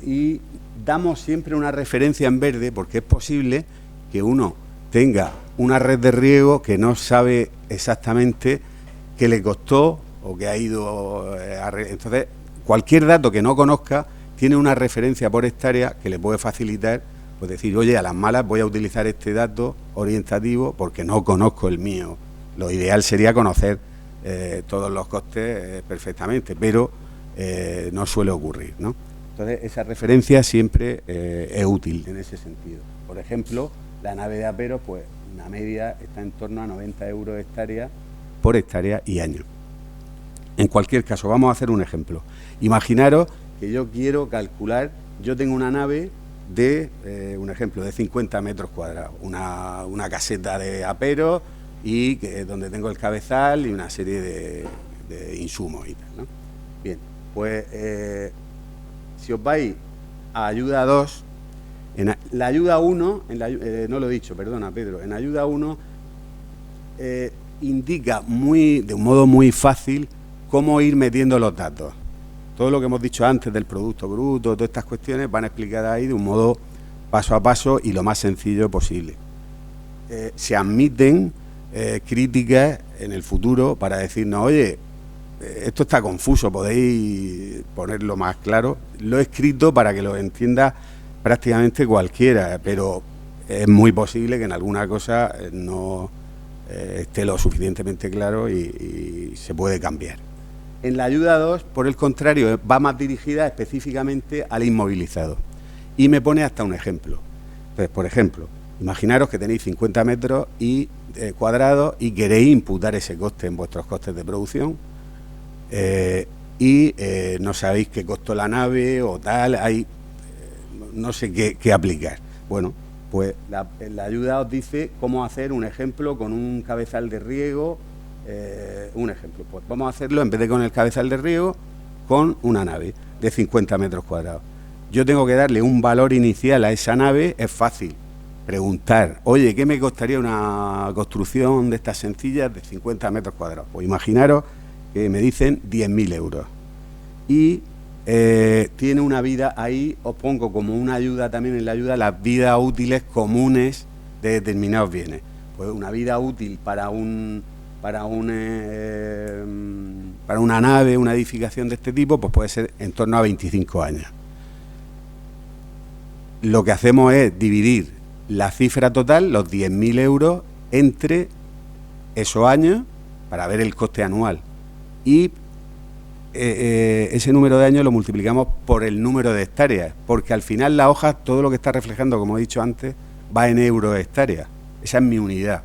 Y damos siempre una referencia en verde, porque es posible que uno tenga una red de riego que no sabe exactamente qué le costó o que ha ido entonces, cualquier dato que no conozca tiene una referencia por hectárea que le puede facilitar, pues decir, oye, a las malas voy a utilizar este dato orientativo porque no conozco el mío. Lo ideal sería conocer todos los costes perfectamente, pero no suele ocurrir, ¿no? Entonces, esa referencia siempre es útil en ese sentido. Por ejemplo, la nave de aperos, pues una media está en torno a 90 euros por hectárea y año. En cualquier caso, vamos a hacer un ejemplo. Imaginaros que yo quiero calcular, yo tengo una nave de, un ejemplo, de 50 metros cuadrados, una caseta de aperos y donde tengo el cabezal y una serie de insumos y tal, ¿no? Bien, pues si os vais a ayuda 2, en la ayuda 1, no lo he dicho, perdona Pedro, en ayuda 1 indica de un modo muy fácil cómo ir metiendo los datos. Todo lo que hemos dicho antes del producto bruto, todas estas cuestiones van explicadas ahí de un modo paso a paso y lo más sencillo posible. Se admiten críticas en el futuro para decirnos, oye, esto está confuso, podéis ponerlo más claro. Lo he escrito para que lo entienda prácticamente cualquiera, pero es muy posible que en alguna cosa no esté lo suficientemente claro y se puede cambiar. En la ayuda 2, por el contrario, va más dirigida específicamente al inmovilizado y me pone hasta un ejemplo. Entonces, por ejemplo, imaginaros que tenéis 50 metros cuadrados y queréis imputar ese coste en vuestros costes de producción y no sabéis qué costó la nave o tal, no sé qué aplicar. Bueno, pues la ayuda os dice cómo hacer un ejemplo con un cabezal de riego. Un ejemplo, pues vamos a hacerlo en vez de con el cabezal de riego, con una nave de 50 metros cuadrados. Yo tengo que darle un valor inicial a esa nave, es fácil. Preguntar, oye, ¿qué me costaría una construcción de estas sencillas de 50 metros cuadrados? Pues imaginaros que me dicen 10.000 euros. Y tiene una vida, ahí os pongo como una ayuda también en la ayuda, las vidas útiles comunes de determinados bienes. Pues una vida útil para una nave, una edificación de este tipo, pues puede ser en torno a 25 años. Lo que hacemos es dividir la cifra total, los 10.000 euros, entre esos años para ver el coste anual. Y ese número de años lo multiplicamos por el número de hectáreas, porque al final la hoja, todo lo que está reflejando, como he dicho antes, va en euros hectáreas. Esa es mi unidad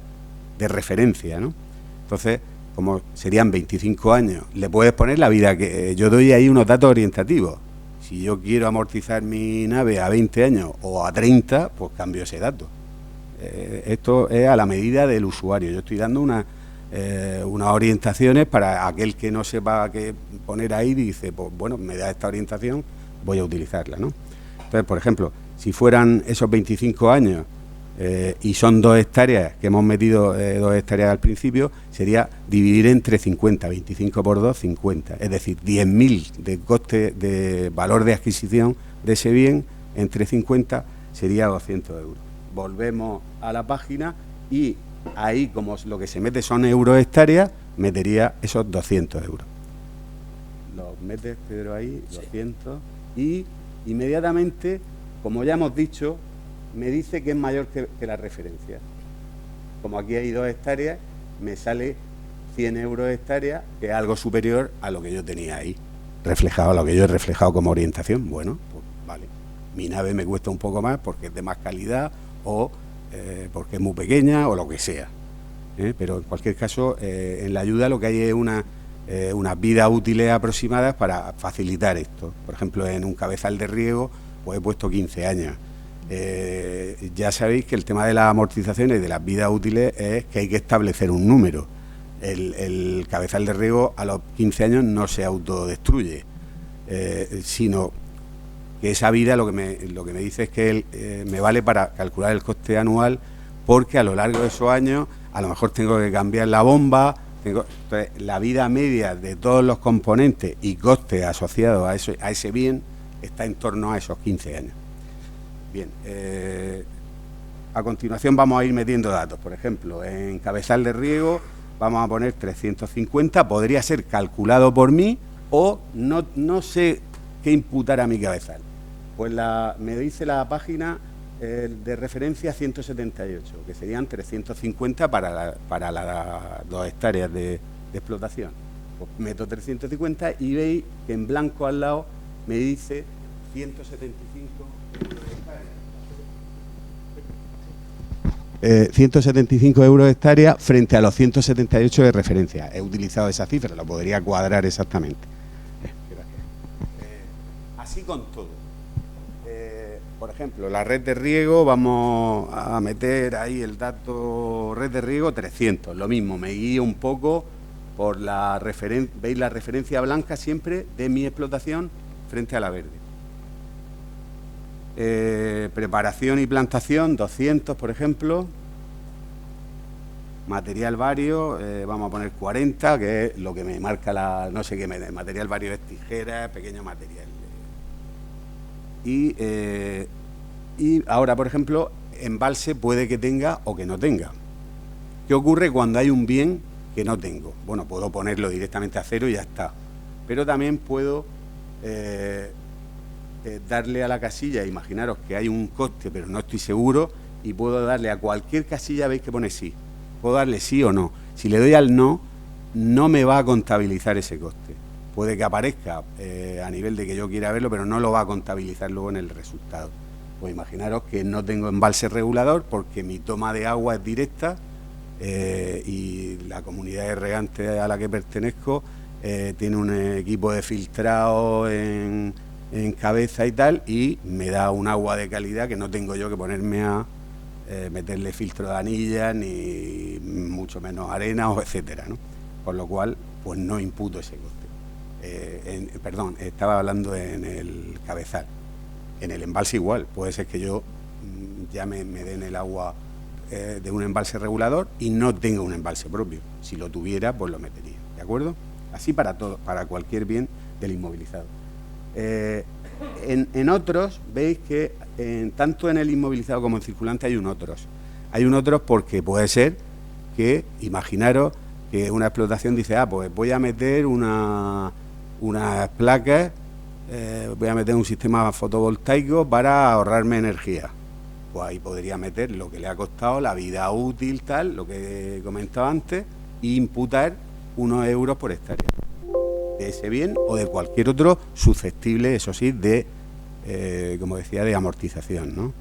de referencia, ¿no? Entonces, como serían 25 años, le puedes poner la vida que yo doy ahí unos datos orientativos. Si yo quiero amortizar mi nave a 20 años o a 30, pues cambio ese dato. Esto es a la medida del usuario. Yo estoy dando unas orientaciones para aquel que no sepa qué poner ahí y dice, pues bueno, me da esta orientación, voy a utilizarla, ¿no? Entonces, por ejemplo, si fueran esos 25 años y son 2 hectáreas, que hemos metido 2 hectáreas al principio, sería dividir entre 50, 25 por 2, 50. Es decir, 10.000 de coste de valor de adquisición de ese bien, entre 50 sería 200 euros. Volvemos a la página y ahí, como lo que se mete son euros hectáreas, metería esos 200 euros. Los metes, Pedro, ahí, 200, y inmediatamente, como ya hemos dicho, me dice que es mayor que la referencia. Como aquí hay 2 hectáreas, me sale 100 euros hectárea, que es algo superior a lo que yo tenía ahí, reflejado, a lo que yo he reflejado como orientación. Bueno, pues vale, mi nave me cuesta un poco más porque es de más calidad o porque es muy pequeña o lo que sea. Pero en cualquier caso, en la ayuda lo que hay es unas vidas útiles aproximadas para facilitar esto. Por ejemplo, en un cabezal de riego, pues he puesto 15 años. Ya sabéis que el tema de las amortizaciones y de las vidas útiles es que hay que establecer un número. El cabezal de riego a los 15 años no se autodestruye, sino que esa vida lo que me dice es que me vale para calcular el coste anual, porque a lo largo de esos años a lo mejor tengo que cambiar la bomba. Entonces, la vida media de todos los componentes y costes asociados a ese bien está en torno a esos 15 años. Bien, a continuación vamos a ir metiendo datos. Por ejemplo, en cabezal de riego vamos a poner 350, podría ser calculado por mí o no sé qué imputar a mi cabezal. Pues me dice la página de referencia 178, que serían 350 para las 2 hectáreas de explotación. Pues meto 350 y veis que en blanco al lado me dice 175 euros hectárea frente a los 178 de referencia. He utilizado esa cifra, lo podría cuadrar exactamente. Así con todo. Por ejemplo, la red de riego, vamos a meter ahí el dato red de riego 300. Lo mismo, me guío un poco por la referencia, veis la referencia blanca siempre de mi explotación frente a la verde. Preparación y plantación, 200, por ejemplo. Material vario, vamos a poner 40, que es lo que me marca no sé qué, material vario es tijera, pequeño material. Y ahora, por ejemplo, embalse puede que tenga o que no tenga. ¿Qué ocurre cuando hay un bien que no tengo? Bueno, puedo ponerlo directamente a cero y ya está. Pero también puedo darle a la casilla, imaginaros que hay un coste, pero no estoy seguro, y puedo darle a cualquier casilla, veis que pone sí. Puedo darle sí o no. Si le doy al no, no me va a contabilizar ese coste. Puede que aparezca a nivel de que yo quiera verlo, pero no lo va a contabilizar luego en el resultado. Pues imaginaros que no tengo embalse regulador porque mi toma de agua es directa y la comunidad de regantes a la que pertenezco tiene un equipo de filtrado en cabeza y tal, y me da un agua de calidad que no tengo yo que ponerme a meterle filtro de anillas ni mucho menos arena o etcétera, ¿no? Con lo cual, pues no imputo ese coste. Perdón, estaba hablando en el cabezal. En el embalse igual, puede ser que yo ya me den el agua de un embalse regulador y no tenga un embalse propio. Si lo tuviera, pues lo metería, ¿de acuerdo? Así para todo, para cualquier bien del inmovilizado. En otros, veis que tanto en el inmovilizado como en circulante hay un otros. Hay un otros porque puede ser que, imaginaros que una explotación dice, pues voy a meter unas placas, voy a meter un sistema fotovoltaico para ahorrarme energía. Pues ahí podría meter lo que le ha costado, la vida útil, tal, lo que he comentado antes, e imputar unos euros por hectárea de ese bien o de cualquier otro susceptible, eso sí, de, como decía, de amortización, ¿no?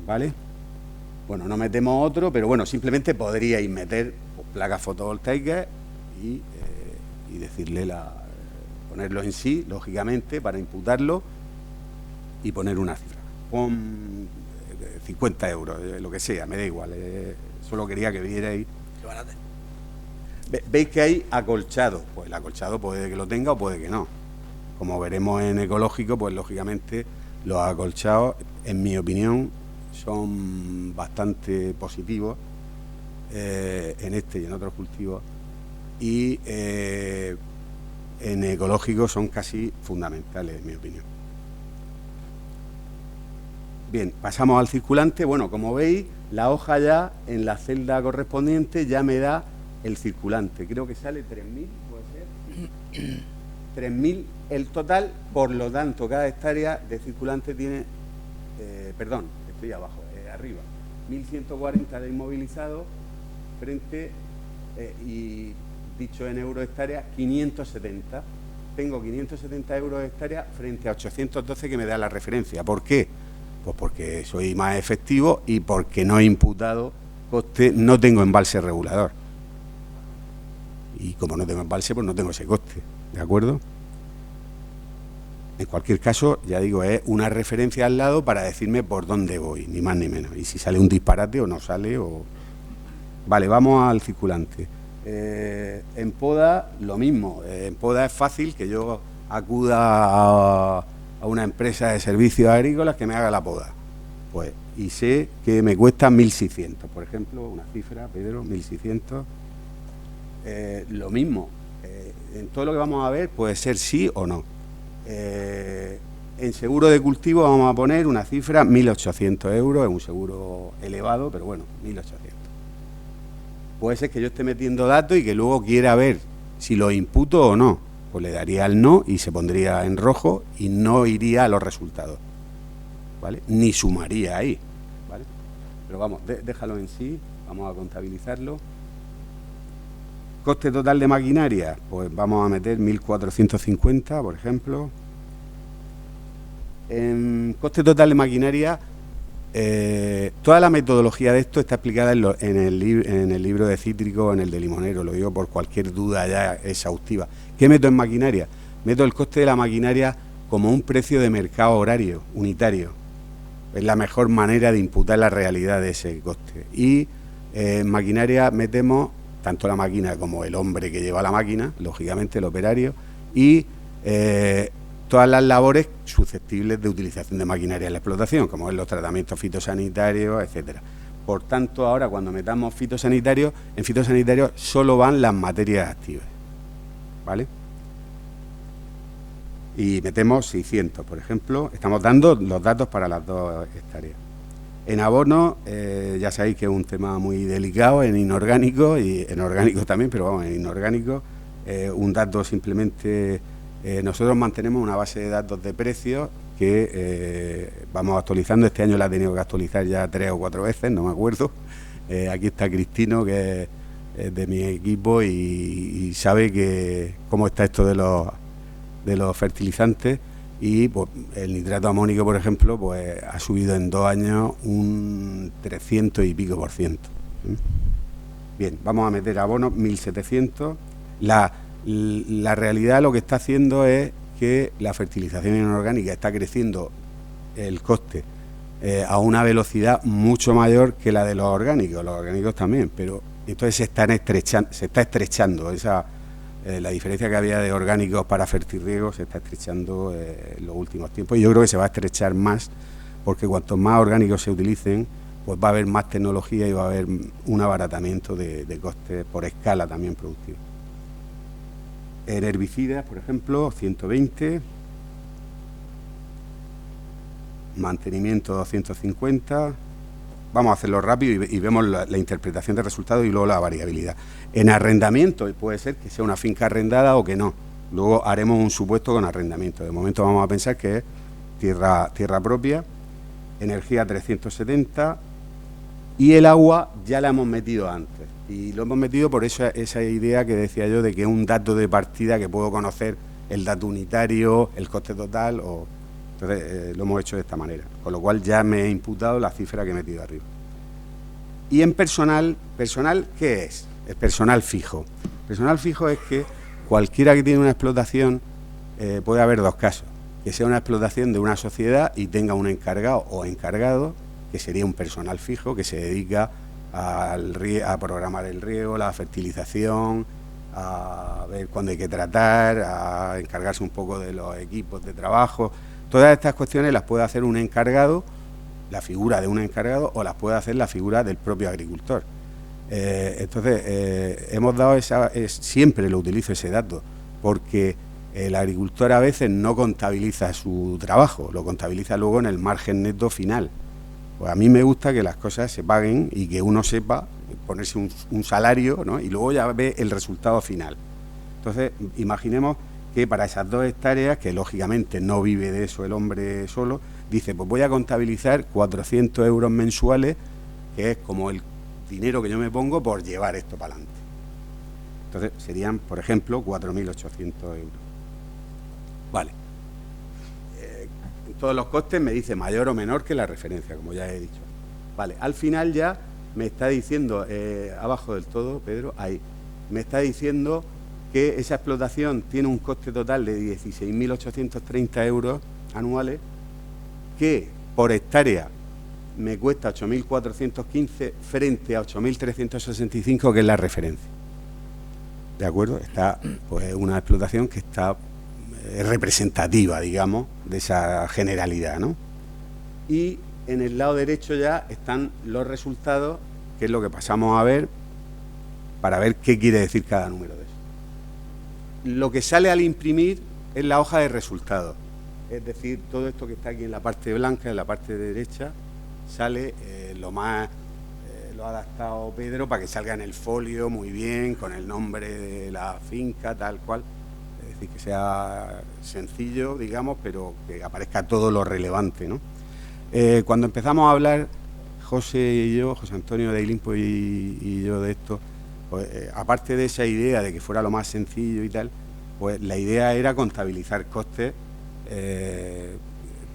¿Vale? Bueno, no metemos otro, pero bueno, simplemente podríais meter placas fotovoltaicas y decirle ponerlo en sí, lógicamente, para imputarlo y poner una cifra. Pon 50 euros, lo que sea, me da igual. Solo quería que vierais. Qué barato. ¿Veis que hay acolchado? Pues el acolchado puede que lo tenga o puede que no. Como veremos en ecológico, pues lógicamente los acolchados, en mi opinión, son bastante positivos en este y en otros cultivos, y en ecológico son casi fundamentales, en mi opinión. Bien, pasamos al circulante. Bueno, como veis, La hoja ya, en la celda correspondiente, ya me da el circulante. Creo que sale 3.000, puede ser. 3.000 el total, por lo tanto, cada hectárea de circulante tiene, perdón, estoy abajo, arriba, 1.140 de inmovilizado frente, y dicho en euros hectárea, 570. Tengo 570 euros hectárea frente a 812 que me da la referencia. ¿Por qué? Pues porque soy más efectivo y porque no he imputado coste, no tengo embalse regulador. Y como no tengo embalse, pues no tengo ese coste, ¿de acuerdo? En cualquier caso, ya digo, es una referencia al lado para decirme por dónde voy, ni más ni menos. Y si sale un disparate o no sale, o... Vale, vamos al circulante. En poda, lo mismo. En poda es fácil que yo acuda a una empresa de servicios agrícolas que me haga la poda. Pues, y sé que me cuesta 1.600, por ejemplo, una cifra, Pedro, 1.600. Lo mismo. En todo lo que vamos a ver puede ser sí o no. En seguro de cultivo vamos a poner una cifra, 1.800 euros, es un seguro elevado, pero bueno, 1.800. Puede ser que yo esté metiendo datos y que luego quiera ver si lo imputo o no. Pues le daría al no y se pondría en rojo y no iría a los resultados, ¿vale? Ni sumaría ahí, ¿vale? Pero vamos, déjalo en sí, vamos a contabilizarlo. Coste total de maquinaria, pues vamos a meter 1.450, por ejemplo. En coste total de maquinaria, toda la metodología de esto está explicada en el libro de cítrico, en el de limonero, lo digo por cualquier duda ya exhaustiva. ¿Qué meto en maquinaria? Meto el coste de la maquinaria como un precio de mercado horario, unitario. Es la mejor manera de imputar la realidad de ese coste. Y en maquinaria metemos tanto la máquina como el hombre que lleva la máquina, lógicamente el operario, y todas las labores susceptibles de utilización de maquinaria en la explotación, como es los tratamientos fitosanitarios, etcétera. Por tanto, ahora cuando metamos fitosanitarios, en fitosanitarios solo van las materias activas, ¿vale? Y metemos 600, por ejemplo, estamos dando los datos para las 2 hectáreas. En abono, ya sabéis que es un tema muy delicado, en inorgánico y en orgánico también, pero vamos, en inorgánico, un dato simplemente, nosotros mantenemos una base de datos de precios que vamos actualizando. Este año la he tenido que actualizar ya 3 o 4 veces, no me acuerdo. Aquí está Cristino, que es de mi equipo y sabe que cómo está esto de los fertilizantes. Y pues, el nitrato amónico, por ejemplo, pues ha subido en 2 años un 300 y pico %. Bien, vamos a meter abonos 1.700. La realidad lo que está haciendo es que la fertilización inorgánica está creciendo el coste a una velocidad mucho mayor que la de los orgánicos también, pero entonces se está estrechando esa... la diferencia que había de orgánicos para fertirriego se está estrechando en los últimos tiempos, y yo creo que se va a estrechar más, porque cuanto más orgánicos se utilicen, pues va a haber más tecnología y va a haber un abaratamiento de costes por escala también productiva. En herbicidas, por ejemplo, 120, mantenimiento 250. Vamos a hacerlo rápido y vemos la interpretación de resultados y luego la variabilidad. En arrendamiento puede ser que sea una finca arrendada o que no. Luego haremos un supuesto con arrendamiento. De momento vamos a pensar que es tierra propia. Energía 370 y el agua ya la hemos metido antes. Y lo hemos metido por esa idea que decía yo de que es un dato de partida que puedo conocer el dato unitario, el coste total o... Entonces lo hemos hecho de esta manera, con lo cual ya me he imputado la cifra que he metido arriba. Y en personal, ¿qué es? Es personal fijo. Personal fijo es que cualquiera que tiene una explotación, puede haber 2 casos, que sea una explotación de una sociedad y tenga un encargado o encargado, que sería un personal fijo, que se dedica a programar el riego, la fertilización, a ver cuándo hay que tratar, a encargarse un poco de los equipos de trabajo. Todas estas cuestiones las puede hacer un encargado, la figura de un encargado, o las puede hacer la figura del propio agricultor. Entonces, hemos dado siempre lo utilizo ese dato, porque el agricultor a veces no contabiliza su trabajo, lo contabiliza luego en el margen neto final. Pues a mí me gusta que las cosas se paguen y que uno sepa ponerse un salario, ¿no? Y luego ya ve el resultado final. Entonces, imaginemos que para esas 2 hectáreas, que lógicamente no vive de eso el hombre solo, dice, pues voy a contabilizar 400 euros mensuales, que es como el dinero que yo me pongo por llevar esto para adelante. Entonces serían, por ejemplo, 4.800 euros. Vale. Todos los costes me dice mayor o menor que la referencia, como ya he dicho. Vale, al final ya me está diciendo, abajo del todo, Pedro, ahí, me está diciendo que esa explotación tiene un coste total de 16.830 euros anuales, que por hectárea me cuesta 8.415 frente a 8.365, que es la referencia. ¿De acuerdo? Está pues una explotación que está representativa, digamos, de esa generalidad, ¿no? Y en el lado derecho ya están los resultados, que es lo que pasamos a ver, para ver qué quiere decir cada número de eso. Lo que sale al imprimir es la hoja de resultados, es decir, todo esto que está aquí en la parte blanca, en la parte derecha, sale lo más... lo ha adaptado Pedro para que salga en el folio muy bien, con el nombre de la finca, tal cual. Es decir, que sea sencillo, digamos, pero que aparezca todo lo relevante, ¿no? Cuando empezamos a hablar, José y yo, José Antonio de Ilimpo y yo de esto, pues, aparte de esa idea de que fuera lo más sencillo y tal, pues la idea era contabilizar costes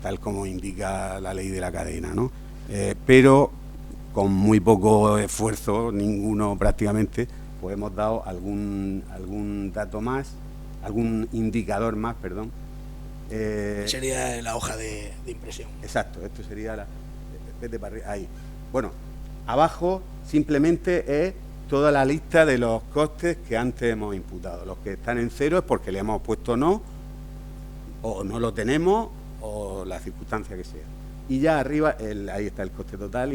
tal como indica la ley de la cadena, ¿no? Pero con muy poco esfuerzo, ninguno prácticamente, pues hemos dado algún dato más, algún indicador más, perdón. Sería la hoja de impresión. Exacto, esto sería la... Vete para arriba, ahí. Bueno, abajo simplemente es toda la lista de los costes que antes hemos imputado. Los que están en cero es porque le hemos puesto no, o no lo tenemos, o la circunstancia que sea. Y ya arriba, ahí está el coste total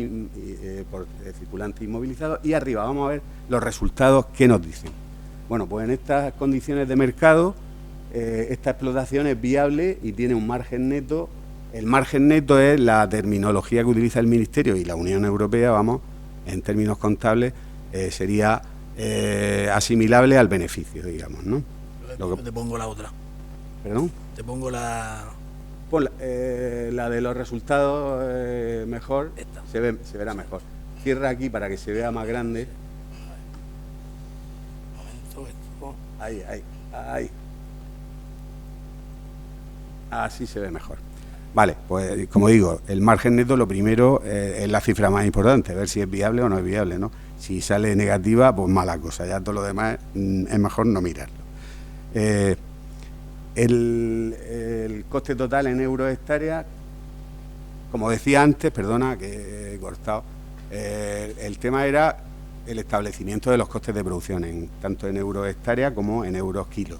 por circulante inmovilizado, y arriba vamos a ver los resultados que nos dicen. Bueno, pues en estas condiciones de mercado, esta explotación es viable y tiene un margen neto. El margen neto es la terminología que utiliza el Ministerio y la Unión Europea, vamos, en términos contables, sería asimilable al beneficio, digamos, ¿no? Te pongo la otra. ¿Perdón? Te pongo la... Pues la de los resultados mejor, se verá mejor. Cierra aquí para que se vea más grande. Ahí. Así se ve mejor. Vale, pues como digo, el margen neto lo primero es la cifra más importante, ver si es viable o no es viable, ¿no? Si sale negativa, pues mala cosa, ya todo lo demás es mejor no mirarlo. El coste total en euros hectárea, como decía antes, perdona que he cortado, el tema era el establecimiento de los costes de producción, tanto en euros hectárea como en euros kilo.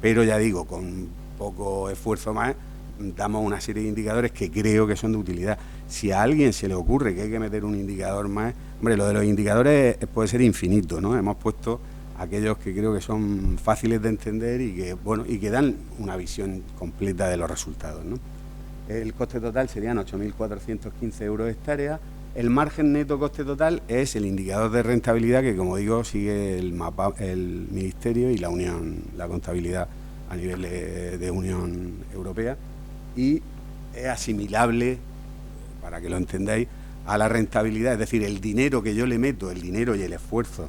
Pero ya digo, con poco esfuerzo más, damos una serie de indicadores que creo que son de utilidad. Si a alguien se le ocurre que hay que meter un indicador más, hombre, lo de los indicadores puede ser infinito, ¿no? Hemos puesto aquellos que creo que son fáciles de entender y que, bueno, y que dan una visión completa de los resultados, ¿no? El coste total serían 8.415 euros hectárea. El margen neto coste total es el indicador de rentabilidad que, como digo, sigue el mapa, el Ministerio y la Unión, la contabilidad a nivel de Unión Europea, y es asimilable, para que lo entendáis, a la rentabilidad, es decir, el dinero que yo le meto, el dinero y el esfuerzo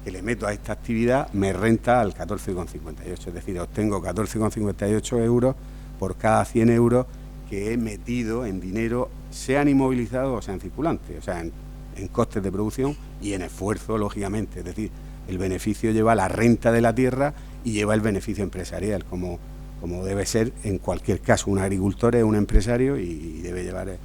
que le meto a esta actividad me renta al 14,58, es decir, obtengo 14,58 euros por cada 100 euros que he metido en dinero, sean inmovilizados o sean circulantes, o sea, en costes de producción y en esfuerzo, lógicamente, es decir, el beneficio lleva la renta de la tierra y lleva el beneficio empresarial, como debe ser en cualquier caso. Un agricultor es un empresario y debe llevar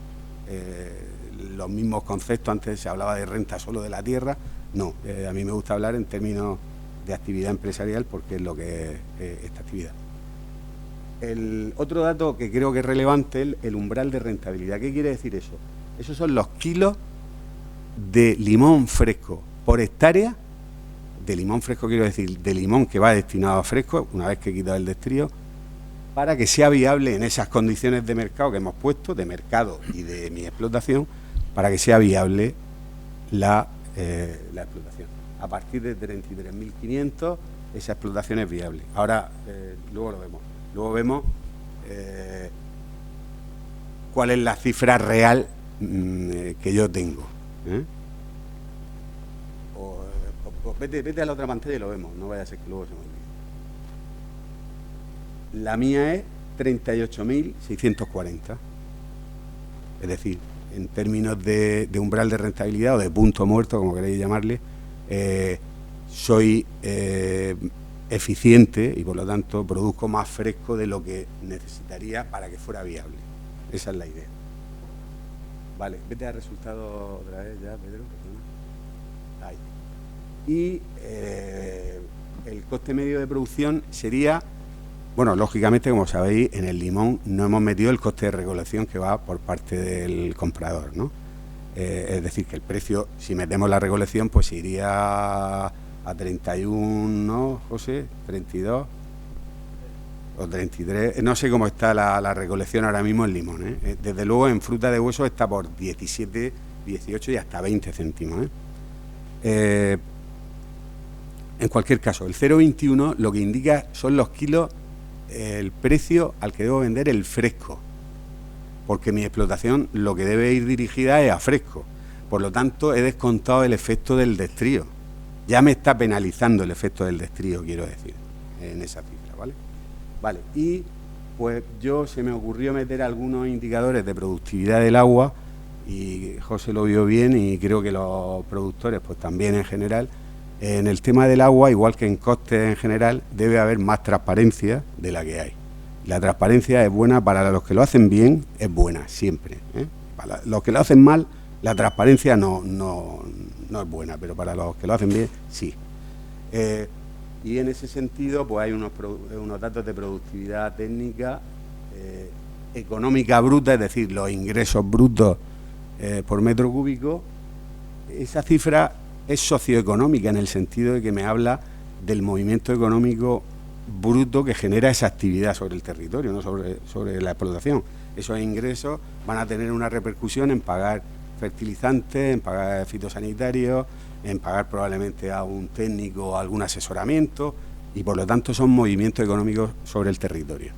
los mismos conceptos. Antes se hablaba de renta solo de la tierra, no, a mí me gusta hablar en términos de actividad empresarial porque es lo que es esta actividad. El otro dato que creo que es relevante es el umbral de rentabilidad. ¿Qué quiere decir eso? Esos son los kilos de limón fresco por hectárea. De limón fresco quiero decir de limón que va destinado a fresco, una vez que he quitado el destrío, para que sea viable en esas condiciones de mercado que hemos puesto, de mercado y de mi explotación, para que sea viable la explotación. A partir de 33.500 esa explotación es viable. Ahora, luego lo vemos. Luego vemos cuál es la cifra real que yo tengo. Vete a la otra pantalla y lo vemos, no vaya a ser que luego se me olvide. La mía es 38.640. Es decir, en términos de umbral de rentabilidad o de punto muerto, como queréis llamarle, soy eficiente y por lo tanto produzco más fresco de lo que necesitaría para que fuera viable. Esa es la idea. Vale, vete al resultado otra vez ya, Pedro. Ahí. Y el coste medio de producción sería, bueno, lógicamente, como sabéis, en el limón no hemos metido el coste de recolección que va por parte del comprador, ¿no? Es decir, que el precio, si metemos la recolección, pues iría a 31, ¿no, José? 32 o 33, no sé cómo está la recolección ahora mismo en limón, ¿eh? Desde luego en fruta de hueso está por 17, 18 y hasta 20 céntimos, ¿eh? En cualquier caso, el 0,21 lo que indica son los kilos, el precio al que debo vender el fresco, porque mi explotación lo que debe ir dirigida es a fresco. Por lo tanto, he descontado el efecto del destrío. Ya me está penalizando el efecto del destrío, quiero decir, en esa cifra, ¿vale? Vale, y pues se me ocurrió meter algunos indicadores de productividad del agua, y José lo vio bien y creo que los productores pues también en general. En el tema del agua, igual que en costes en general, debe haber más transparencia de la que hay. La transparencia es buena para los que lo hacen bien, es buena siempre, ¿eh? Para los que lo hacen mal, la transparencia no es buena, pero para los que lo hacen bien, sí. Y en ese sentido, pues hay unos datos de productividad técnica, económica bruta, es decir, los ingresos brutos por metro cúbico. Esa cifra es socioeconómica en el sentido de que me habla del movimiento económico bruto que genera esa actividad sobre el territorio, no sobre la explotación. Esos ingresos van a tener una repercusión en pagar fertilizantes, en pagar fitosanitarios, en pagar probablemente a un técnico o algún asesoramiento, y por lo tanto son movimientos económicos sobre el territorio.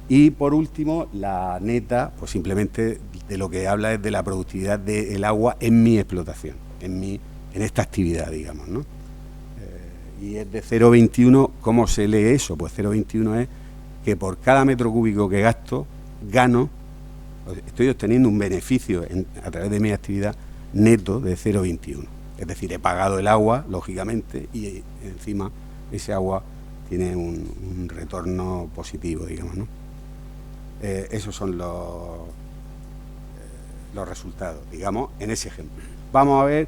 Y por último, la neta, pues simplemente de lo que habla es de la productividad del agua en mi explotación, en esta actividad, digamos, ¿no? Y es de 0,21. ¿Cómo se lee eso? Pues 0,21 es que por cada metro cúbico que gasto, estoy obteniendo un beneficio a través de mi actividad neto de 0,21. Es decir, he pagado el agua, lógicamente, y encima ese agua tiene un retorno positivo, digamos, ¿no? Esos son los resultados, digamos, en ese ejemplo. Vamos a ver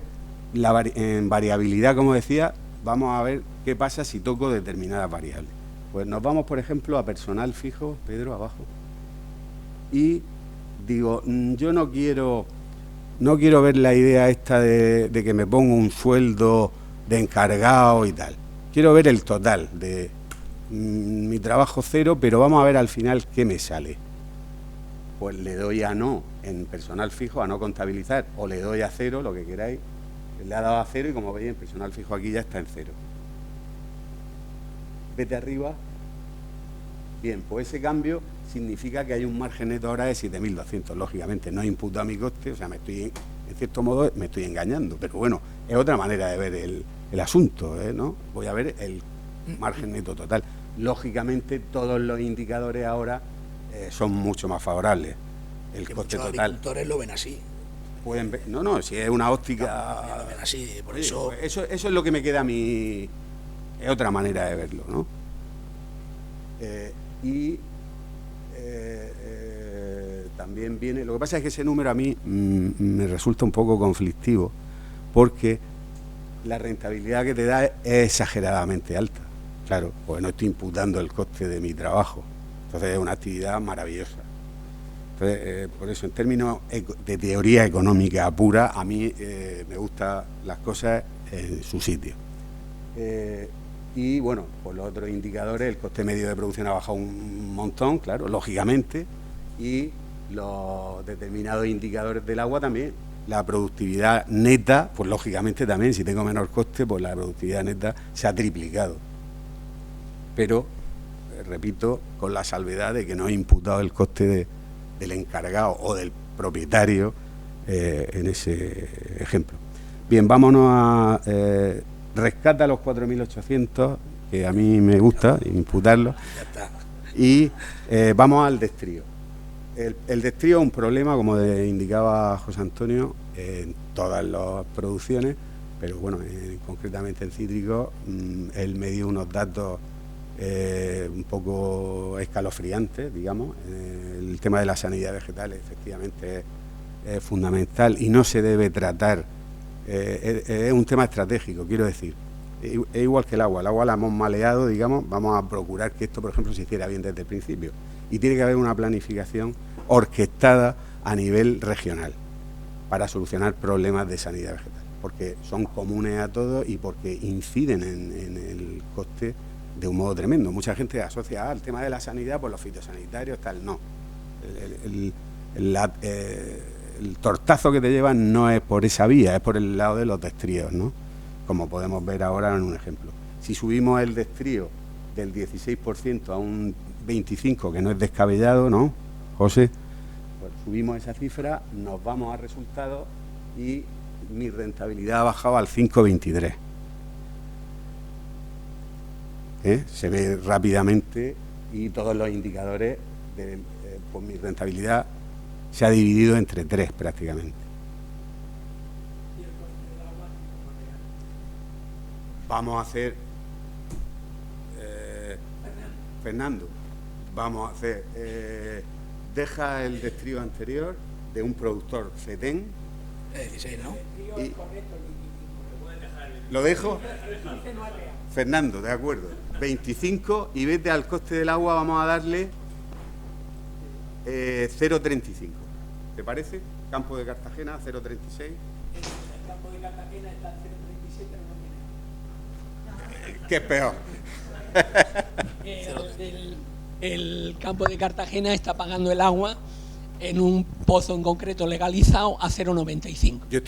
en variabilidad, como decía, vamos a ver qué pasa si toco determinadas variables. Pues nos vamos, por ejemplo, a personal fijo, Pedro, abajo, y digo, yo no quiero ver la idea esta de que me pongo un sueldo de encargado y tal. Quiero ver el total de mi trabajo cero, pero vamos a ver al final qué me sale. Pues le doy a no en personal fijo, a no contabilizar, o le doy a cero, lo que queráis. Le ha dado a cero y como veis en personal fijo aquí ya está en cero. Vete arriba. Bien, pues ese cambio significa que hay un margen neto ahora de 7.200, lógicamente. No he imputado mi coste, o sea, en cierto modo me estoy engañando, pero bueno, es otra manera de ver el asunto, ¿no? Voy a ver el margen neto total. Lógicamente todos los indicadores ahora son mucho más favorables. El coste total. Los agricultores lo ven así. Pueden ver, no, si es una óptica. No, lo ven así, por oye, eso. Eso es lo que me queda a mí. Es otra manera de verlo, ¿no? También viene. Lo que pasa es que ese número a mí me resulta un poco conflictivo, porque la rentabilidad que te da es exageradamente alta. Claro, porque no estoy imputando el coste de mi trabajo. Entonces es una actividad maravillosa. Entonces, por eso, en términos de teoría económica pura, a mí me gustan las cosas en su sitio. Y bueno, por los otros indicadores, el coste medio de producción ha bajado un montón, claro, lógicamente, y los determinados indicadores del agua también. la productividad neta, pues lógicamente también, si tengo menor coste, pues la productividad neta se ha triplicado. Pero, repito, con la salvedad de que no he imputado el coste del encargado o del propietario en ese ejemplo. Bien, vámonos a rescata los 4.800, que a mí me gusta imputarlo, y vamos al destrío. El destrío es un problema, como indicaba José Antonio, en todas las producciones, pero bueno, concretamente en cítricos, él me dio unos datos un poco escalofriantes, digamos. El tema de la sanidad vegetal efectivamente es fundamental y no se debe tratar, es un tema estratégico, quiero decir. Es igual que el agua la hemos maleado, digamos, vamos a procurar que esto, por ejemplo, se hiciera bien desde el principio. Y tiene que haber una planificación orquestada a nivel regional para solucionar problemas de sanidad vegetal, porque son comunes a todos y porque inciden en el coste de un modo tremendo. Mucha gente asocia al tema de la sanidad por los fitosanitarios, tal, no. El tortazo que te llevan no es por esa vía, es por el lado de los destríos, ¿no? Como podemos ver ahora en un ejemplo. Si subimos el destrío del 16% a un 25%, que no es descabellado, ¿no, José? Pues subimos esa cifra, nos vamos a resultados y mi rentabilidad ha bajado al 5,23. Se ve rápidamente y todos los indicadores, pues mi rentabilidad se ha dividido entre 3 prácticamente. Vamos a hacer, Fernando, vamos a hacer, deja el destrío anterior de un productor CETEN. 16, ¿no? Y, ¿lo dejo? Fernando, de acuerdo. 25 y vete al coste del agua, vamos a darle 0,35. ¿Te parece? Campo de Cartagena, 0,36. El campo de Cartagena está en 0,37, no tiene. ¿Qué es peor? El campo de Cartagena está pagando el agua en un pozo en concreto legalizado a 0,95. Yo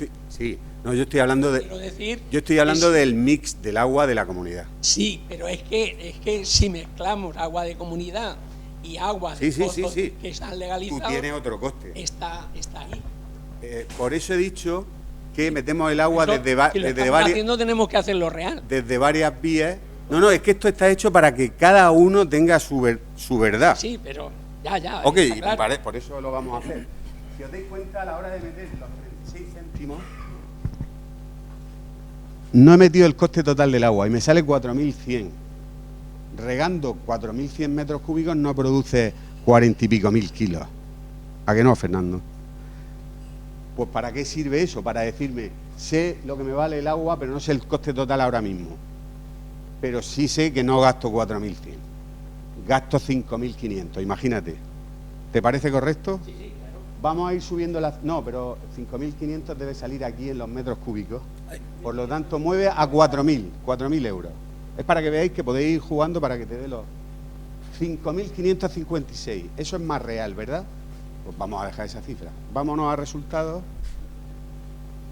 estoy hablando de. Quiero decir, yo estoy hablando del mix del agua de la comunidad. Sí, pero es que si mezclamos agua de comunidad y agua de pozos que están legalizados, tú tienes otro coste. Está ahí. Por eso he dicho que metemos el agua eso, desde varias. Haciendo tenemos que hacerlo real. Desde varias vías. No, es que esto está hecho para que cada uno tenga su verdad. Sí, pero ya. Ok, claro. por eso lo vamos a hacer. Si os dais cuenta, a la hora de meter los 36 céntimos, no he metido el coste total del agua y me sale 4.100. Regando 4.100 metros cúbicos no produce 40 y pico mil kilos. ¿A qué no, Fernando? Pues ¿para qué sirve eso? Para decirme, sé lo que me vale el agua, pero no sé el coste total ahora mismo. Pero sí sé que no gasto 4.100. Gasto 5.500, imagínate. ¿Te parece correcto? Sí, claro. Vamos a ir subiendo las... No, pero 5.500 debe salir aquí en los metros cúbicos. Por lo tanto, mueve a 4.000 euros. Es para que veáis que podéis ir jugando para que te dé los 5.556. Eso es más real, ¿verdad? Pues vamos a dejar esa cifra. Vámonos a resultados.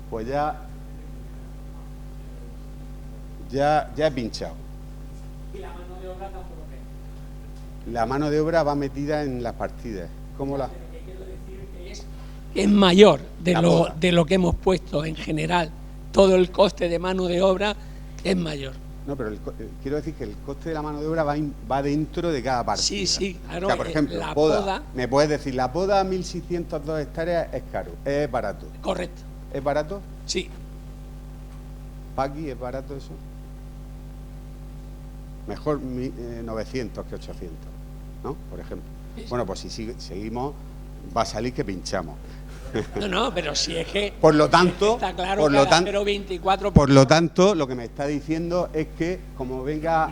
Pues ya he pinchado. Y la mano de obra tampoco ve. La mano de obra va metida en las partidas. ¿Cómo la...? Pero lo que quiero decir que es mayor de lo que hemos puesto en general. Todo el coste de mano de obra es mayor. No, pero quiero decir que el coste de la mano de obra va dentro de cada partida. Sí, claro. O sea, por ejemplo, la poda. Me puedes decir, la poda a 1.602 hectáreas es caro, es barato. Correcto. ¿Es barato? Sí. ¿Paqui es barato eso? Mejor 900 que 800, ¿no? Por ejemplo. Bueno, pues si seguimos, va a salir que pinchamos. No, pero si es que... Por lo tanto, está claro que 0,24... Por lo tanto, lo que me está diciendo es que, como venga...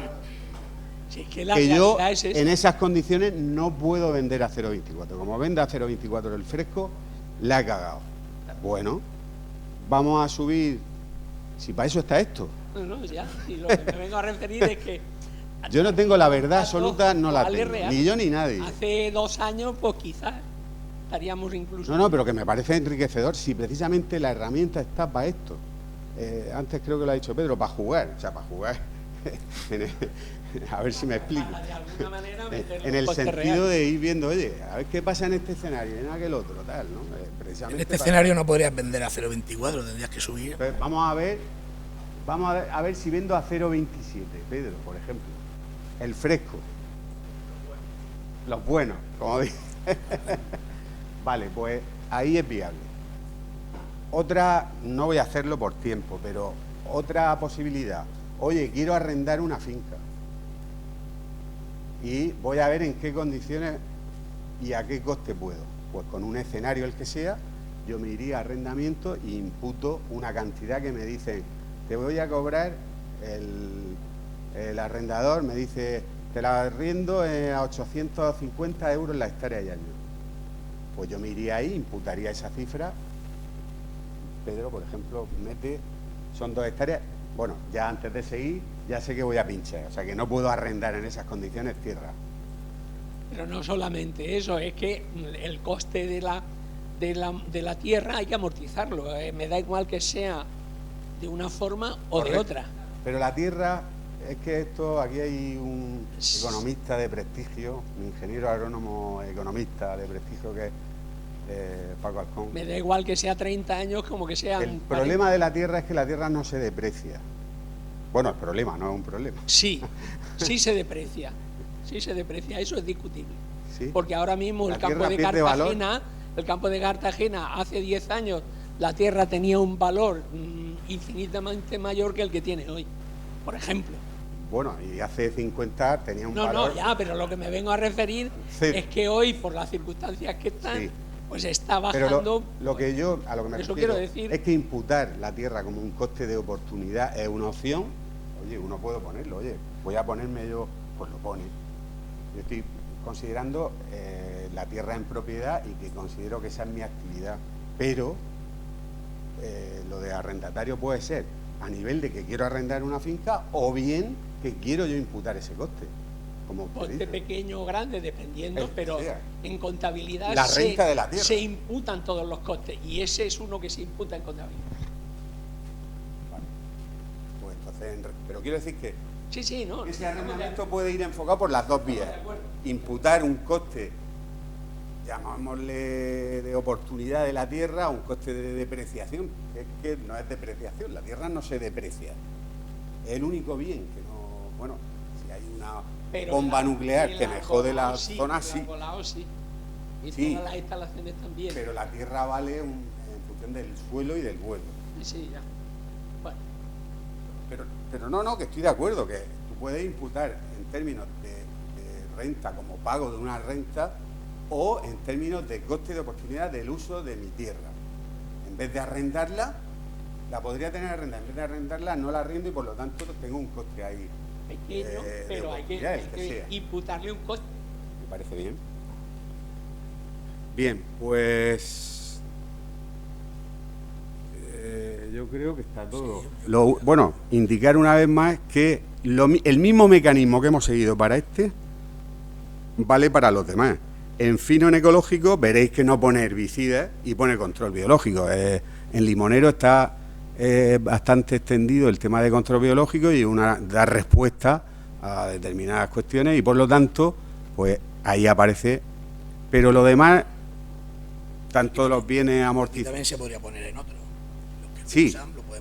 Si es que yo, en esas condiciones, no puedo vender a 0,24. Como venda a 0,24 el fresco, la he cagado. Bueno, vamos a subir... Si para eso está esto. No, ya. Y lo que me vengo a referir es que... Yo no tengo la verdad absoluta, no la tengo. Ni yo ni nadie. Hace 2 años, pues quizás. estaríamos incluso... No, pero que me parece enriquecedor si precisamente la herramienta está para esto. Antes creo que lo ha dicho Pedro, para jugar. O sea, para jugar. A ver si me explico. De alguna manera en el sentido de ir viendo, oye, a ver qué pasa en este escenario, en aquel otro, tal, ¿no? En este escenario no podrías vender a 0,24, tendrías que subir. Entonces, vamos a ver si vendo a 0,27, Pedro, por ejemplo. El fresco. Los buenos, como dice. Vale, pues ahí es viable. Otra, no voy a hacerlo por tiempo, pero otra posibilidad. Oye, quiero arrendar una finca. Y voy a ver en qué condiciones y a qué coste puedo. Pues con un escenario el que sea, yo me iría a arrendamiento e imputo una cantidad que me dicen, te voy a cobrar, el arrendador me dice, te la arriendo a 850 euros la hectárea y año. Pues yo me iría ahí, imputaría esa cifra. Pedro, por ejemplo, son 2 hectáreas. Bueno, ya antes de seguir, ya sé que voy a pinchar, o sea que no puedo arrendar en esas condiciones tierra. Pero no solamente eso, es que el coste de la tierra hay que amortizarlo. Me da igual que sea de una forma o de otra. Pero la tierra, es que aquí hay un economista de prestigio, un ingeniero agrónomo economista de prestigio que es Paco Alcón. Me da igual que sea 30 años como que sea... El problema de la tierra es que la tierra no se deprecia. Bueno, el problema no es un problema. Sí, sí se deprecia. Sí se deprecia, eso es discutible. ¿Sí? Porque ahora mismo el campo de Cartagena, hace 10 años, la tierra tenía un valor infinitamente mayor que el que tiene hoy, por ejemplo. Bueno, y hace 50 tenía un valor... No, ya, pero lo que me vengo a referir es que hoy, por las circunstancias que están, pues está bajando... Pero a lo que me refiero quiero decir es que imputar la tierra como un coste de oportunidad es una opción. Oye, uno puede ponerlo, voy a ponerme yo, pues lo pone. Yo estoy considerando la tierra en propiedad y que considero que esa es mi actividad. Pero lo de arrendatario puede ser a nivel de que quiero arrendar una finca o bien que quiero yo imputar ese coste. Como coste pequeño o grande, dependiendo, pero en contabilidad la renta de la tierra. Se imputan todos los costes y ese es uno que se imputa en contabilidad. Vale. Pues entonces, pero quiero decir que no, ese arrendamiento puede ir enfocado por las dos vías. Imputar un coste, llamámosle de oportunidad de la tierra, un coste de depreciación. Es que no es depreciación, la tierra no se deprecia. Es el único bien que no... Bueno, si hay una bomba nuclear que me jode la zona, sí. Y todas las instalaciones también. Pero la tierra vale en función del suelo y del vuelo. Sí, ya. Bueno. Pero no, que estoy de acuerdo, que tú puedes imputar en términos de renta como pago de una renta o en términos de coste de oportunidad del uso de mi tierra. En vez de arrendarla, la podría tener arrendada. En vez de arrendarla, no la arriendo y por lo tanto tengo un coste ahí. Pequeño, pero hay que imputarle un coste. Me parece bien. Bien, pues yo creo que está todo. Bueno, indicar una vez más que el mismo mecanismo que hemos seguido para vale para los demás. En fino en ecológico veréis que no pone herbicidas y pone control biológico. En limonero está bastante extendido el tema de control biológico y da respuesta a determinadas cuestiones y por lo tanto, pues ahí aparece. Pero lo demás, tanto los bienes amortizados... Y también se podría poner en otro. Sí,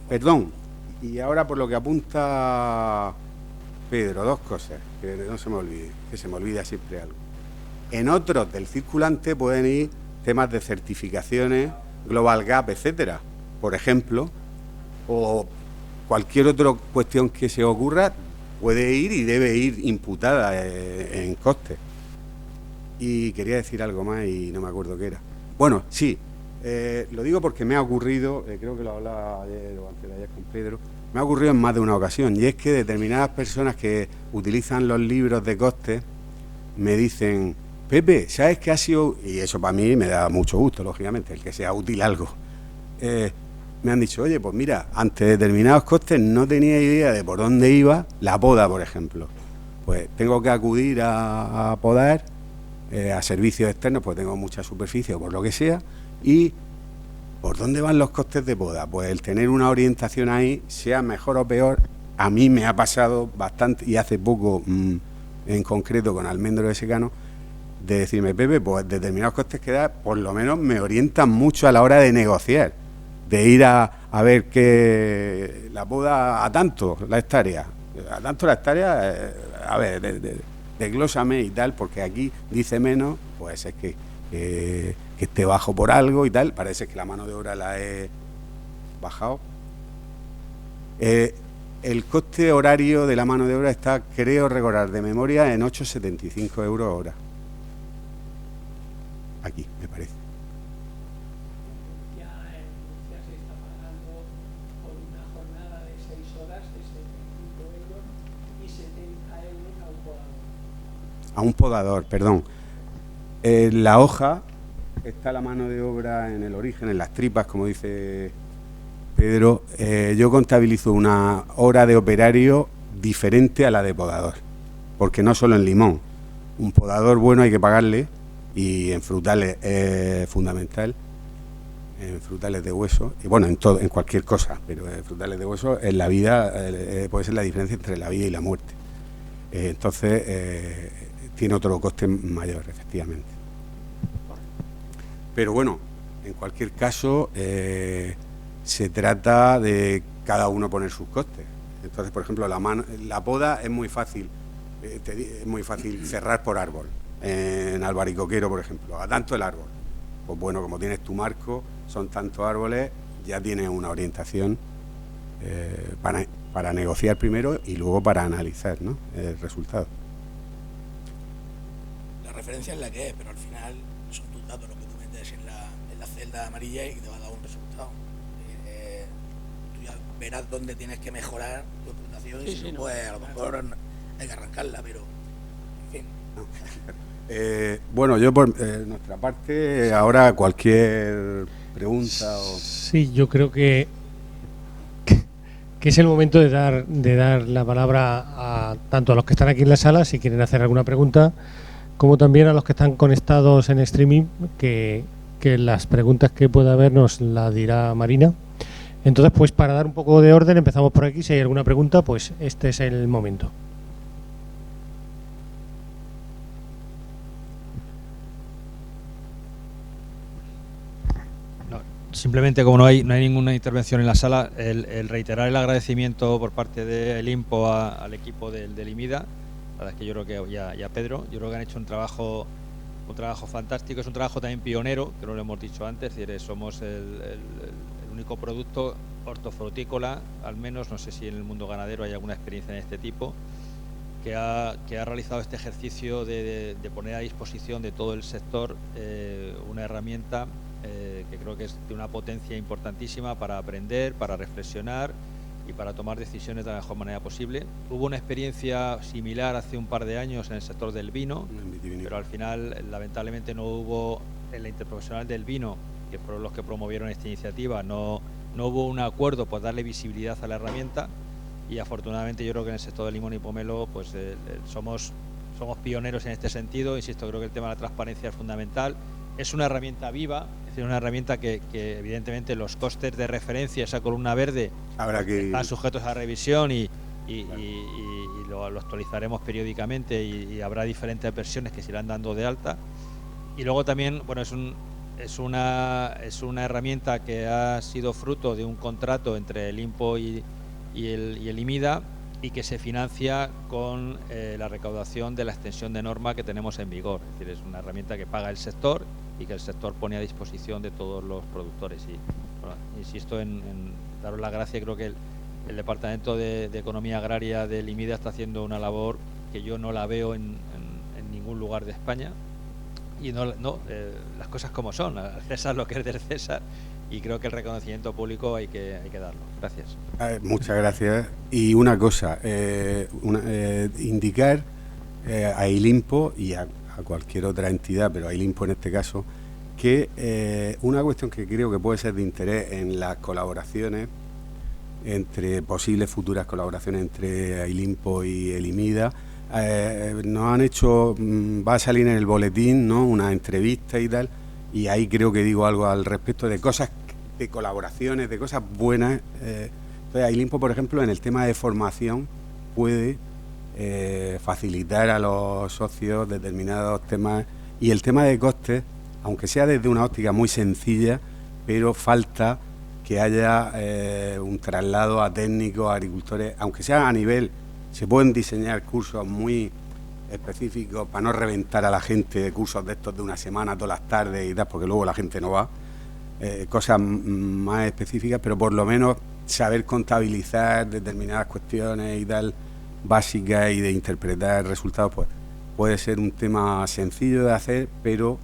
perdón. Y ahora por lo que apunta Pedro, 2 cosas, que no se me olvide, que se me olvida siempre algo. En otros del circulante pueden ir temas de certificaciones, Global Gap, etcétera, por ejemplo, o cualquier otra cuestión que se ocurra puede ir y debe ir imputada en costes. Y quería decir algo más y no me acuerdo qué era. Bueno, sí, lo digo porque me ha ocurrido, creo que lo hablaba ayer o antes de ayer con Pedro, me ha ocurrido en más de una ocasión, y es que determinadas personas que utilizan los libros de costes me dicen: Pepe, ¿sabes qué ha sido? Y eso para mí me da mucho gusto, lógicamente, el que sea útil algo. Me han dicho: oye, pues mira, ante determinados costes no tenía idea de por dónde iba la poda, por ejemplo. Pues tengo que acudir a podar a servicios externos, pues tengo mucha superficie o por lo que sea. Y ¿por dónde van los costes de poda? Pues el tener una orientación ahí, sea mejor o peor, a mí me ha pasado bastante, y hace poco en concreto con Almendro de Secano, de decirme, Pepe, pues determinados costes que da, por lo menos me orientan mucho a la hora de negociar, de ir a ver que la poda a tanto la hectárea, a ver, desglósame y tal, porque aquí dice menos, pues es que esté bajo por algo y tal, parece que la mano de obra la he bajado. El coste horario de la mano de obra está, creo recordar de memoria, en 8,75 euros hora. Aquí, me parece. Ya se está pagando por una jornada de 6 horas de 75 euros y 70 euros a un podador. A un podador, perdón. En la hoja está la mano de obra en el origen, en las tripas, como dice Pedro. Yo contabilizo una hora de operario diferente a la de podador, porque no solo en limón. Un podador bueno hay que pagarle, y en frutales es fundamental, en frutales de hueso, y bueno, en cualquier cosa, pero en frutales de hueso, en la vida puede ser la diferencia entre la vida y la muerte. Entonces, tiene otro coste mayor, efectivamente. Pero bueno, en cualquier caso, se trata de cada uno poner sus costes. Entonces, por ejemplo, la poda es muy fácil, es muy fácil cerrar por árbol. En albaricoquero, por ejemplo, a tanto el árbol. Pues bueno, como tienes tu marco, son tantos árboles, ya tienes una orientación para negociar primero y luego para analizar, ¿no?, el resultado. La referencia es la que es, pero al final son tus datos los que tú metes en la celda amarilla y te va a dar un resultado. Tú ya verás dónde tienes que mejorar tu explotación, y si no, pues a lo mejor hay que arrancarla, pero en fin. Bueno, yo por nuestra parte, ahora cualquier pregunta o... Sí, yo creo que es el momento de dar la palabra tanto a los que están aquí en la sala, si quieren hacer alguna pregunta, como también a los que están conectados en streaming, que las preguntas que pueda haber nos las dirá Marina. Entonces, pues para dar un poco de orden, empezamos por aquí. Si hay alguna pregunta, pues este es el momento. Simplemente, como no hay ninguna intervención en la sala, el reiterar el agradecimiento por parte del INPO al equipo del IMIDA, la verdad es que yo creo que y a Pedro, yo creo que han hecho un trabajo fantástico, es un trabajo también pionero, que no lo hemos dicho antes, es decir, somos el único producto hortofrutícola, al menos, no sé si en el mundo ganadero hay alguna experiencia en este tipo, que ha realizado este ejercicio de poner a disposición de todo el sector una herramienta que creo que es de una potencia importantísima para aprender, para reflexionar y para tomar decisiones de la mejor manera posible. Hubo una experiencia similar hace un par de años en el sector del vino, pero al final lamentablemente no hubo, en la interprofesional del vino, que fueron los que promovieron esta iniciativa, no hubo un acuerdo por darle visibilidad a la herramienta, y afortunadamente yo creo que en el sector del limón y pomelo pues somos pioneros en este sentido. Insisto, creo que el tema de la transparencia es fundamental. Es una herramienta viva, es decir, una herramienta que evidentemente los costes de referencia, esa columna verde, están sujetos a revisión y lo actualizaremos periódicamente y habrá diferentes versiones que se irán dando de alta. Y luego también, bueno, es una herramienta que ha sido fruto de un contrato entre el INPO y el IMIDA, y que se financia con la recaudación de la extensión de norma que tenemos en vigor. Es decir, es una herramienta que paga el sector y que el sector pone a disposición de todos los productores. Y bueno, insisto en daros las gracias. Creo que el Departamento de Economía Agraria del IMIDA está haciendo una labor que yo no la veo en ningún lugar de España. Y las cosas como son, al César lo que es del César, y creo que el reconocimiento público hay que darlo. Gracias. Muchas gracias. Y una cosa, indicar a ILIMPO y a cualquier otra entidad, pero a ILIMPO en este caso, que una cuestión que creo que puede ser de interés en las colaboraciones, entre posibles futuras colaboraciones entre ILIMPO y el IMIDA, nos han hecho, va a salir en el boletín, ¿no?, una entrevista y tal, y ahí creo que digo algo al respecto de cosas, de colaboraciones, de cosas buenas. Entonces, Ailimpo, por ejemplo, en el tema de formación puede facilitar a los socios determinados temas, y el tema de costes, aunque sea desde una óptica muy sencilla, pero falta que haya un traslado a técnicos, a agricultores, aunque sea a nivel, se pueden diseñar cursos muy específicos para no reventar a la gente de cursos de estos de una semana, todas las tardes y tal, porque luego la gente no va, cosas más específicas, pero por lo menos saber contabilizar determinadas cuestiones y tal, básicas, y de interpretar resultados, pues puede ser un tema sencillo de hacer, pero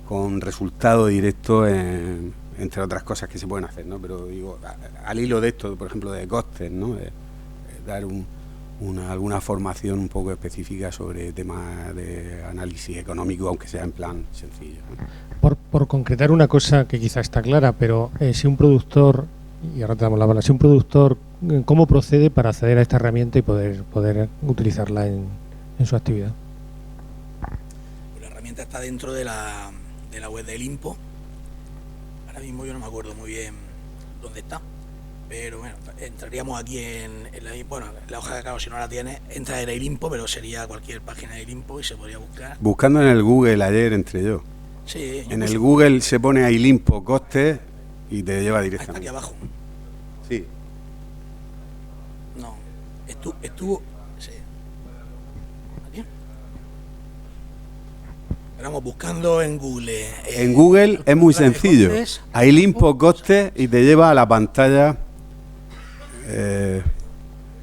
con resultado directo entre otras cosas que se pueden hacer, ¿no? Pero digo, al hilo de esto, por ejemplo, de costes, ¿no?, dar alguna formación un poco específica sobre temas de análisis económico, aunque sea en plan sencillo, ¿no? Por concretar una cosa que quizá está clara, pero si un productor, y ahora te damos la palabra, si un productor, ¿cómo procede para acceder a esta herramienta y poder utilizarla en su actividad? Pues la herramienta está dentro de la web de Ailimpo. Ahora mismo yo no me acuerdo muy bien dónde está, pero bueno, entraríamos aquí en la hoja de cálculo, si no la tienes, entra en Ailimpo, pero sería cualquier página de Ailimpo y se podría buscar. Buscando en el Google ayer entré yo. Sí, en el Google se pone Ailimpo costes y te lleva directamente. Está aquí abajo. Sí. No, estuvo, sí. Aquí. Vamos buscando en Google. En Google es muy sencillo. Ailimpo costes y te lleva a la pantalla.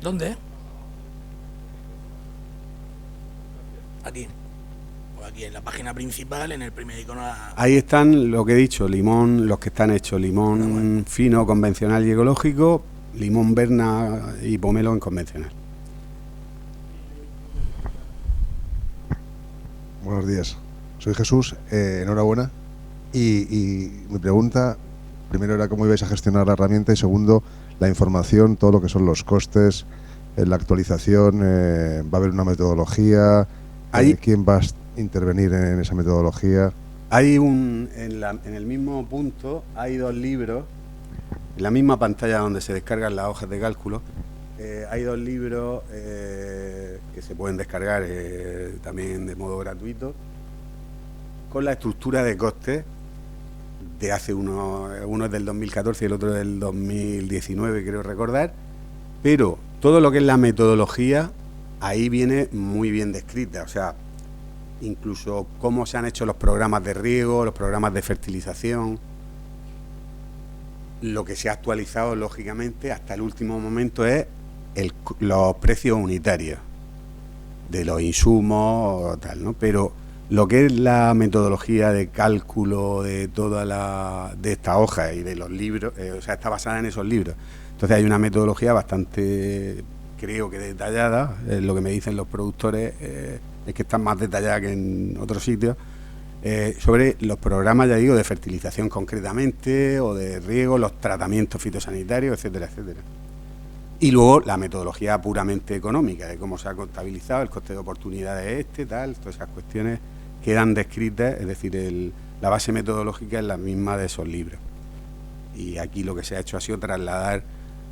¿Dónde? Aquí. Pues aquí en la página principal, en el primer icono. Ahí están lo que he dicho, limón, los que están hechos, limón fino, convencional y ecológico, limón Berna y pomelo en convencional. Buenos días. Soy Jesús, enhorabuena. Y mi pregunta, primero era cómo ibais a gestionar la herramienta, y segundo, la información, todo lo que son los costes, la actualización, va a haber una metodología, ¿quién va a intervenir en esa metodología? Hay en el mismo punto, hay 2 libros, en la misma pantalla donde se descargan las hojas de cálculo, hay 2 libros que se pueden descargar también de modo gratuito, con la estructura de costes de hace uno es del 2014 y el otro del 2019, creo recordar, pero todo lo que es la metodología ahí viene muy bien descrita, o sea, incluso cómo se han hecho los programas de riego, los programas de fertilización, lo que se ha actualizado lógicamente hasta el último momento es los precios unitarios de los insumos o tal, ¿no? Pero lo que es la metodología de cálculo de de esta hoja y de los libros, o sea, está basada en esos libros. Entonces hay una metodología bastante, creo que detallada, lo que me dicen los productores es que está más detallada que en otros sitios, sobre los programas, ya digo, de fertilización concretamente, o de riego, los tratamientos fitosanitarios, etcétera, etcétera. Y luego la metodología puramente económica, de cómo se ha contabilizado, el coste de oportunidad de todas esas cuestiones quedan descritas, es decir, la base metodológica es la misma de esos libros. Y aquí lo que se ha hecho ha sido trasladar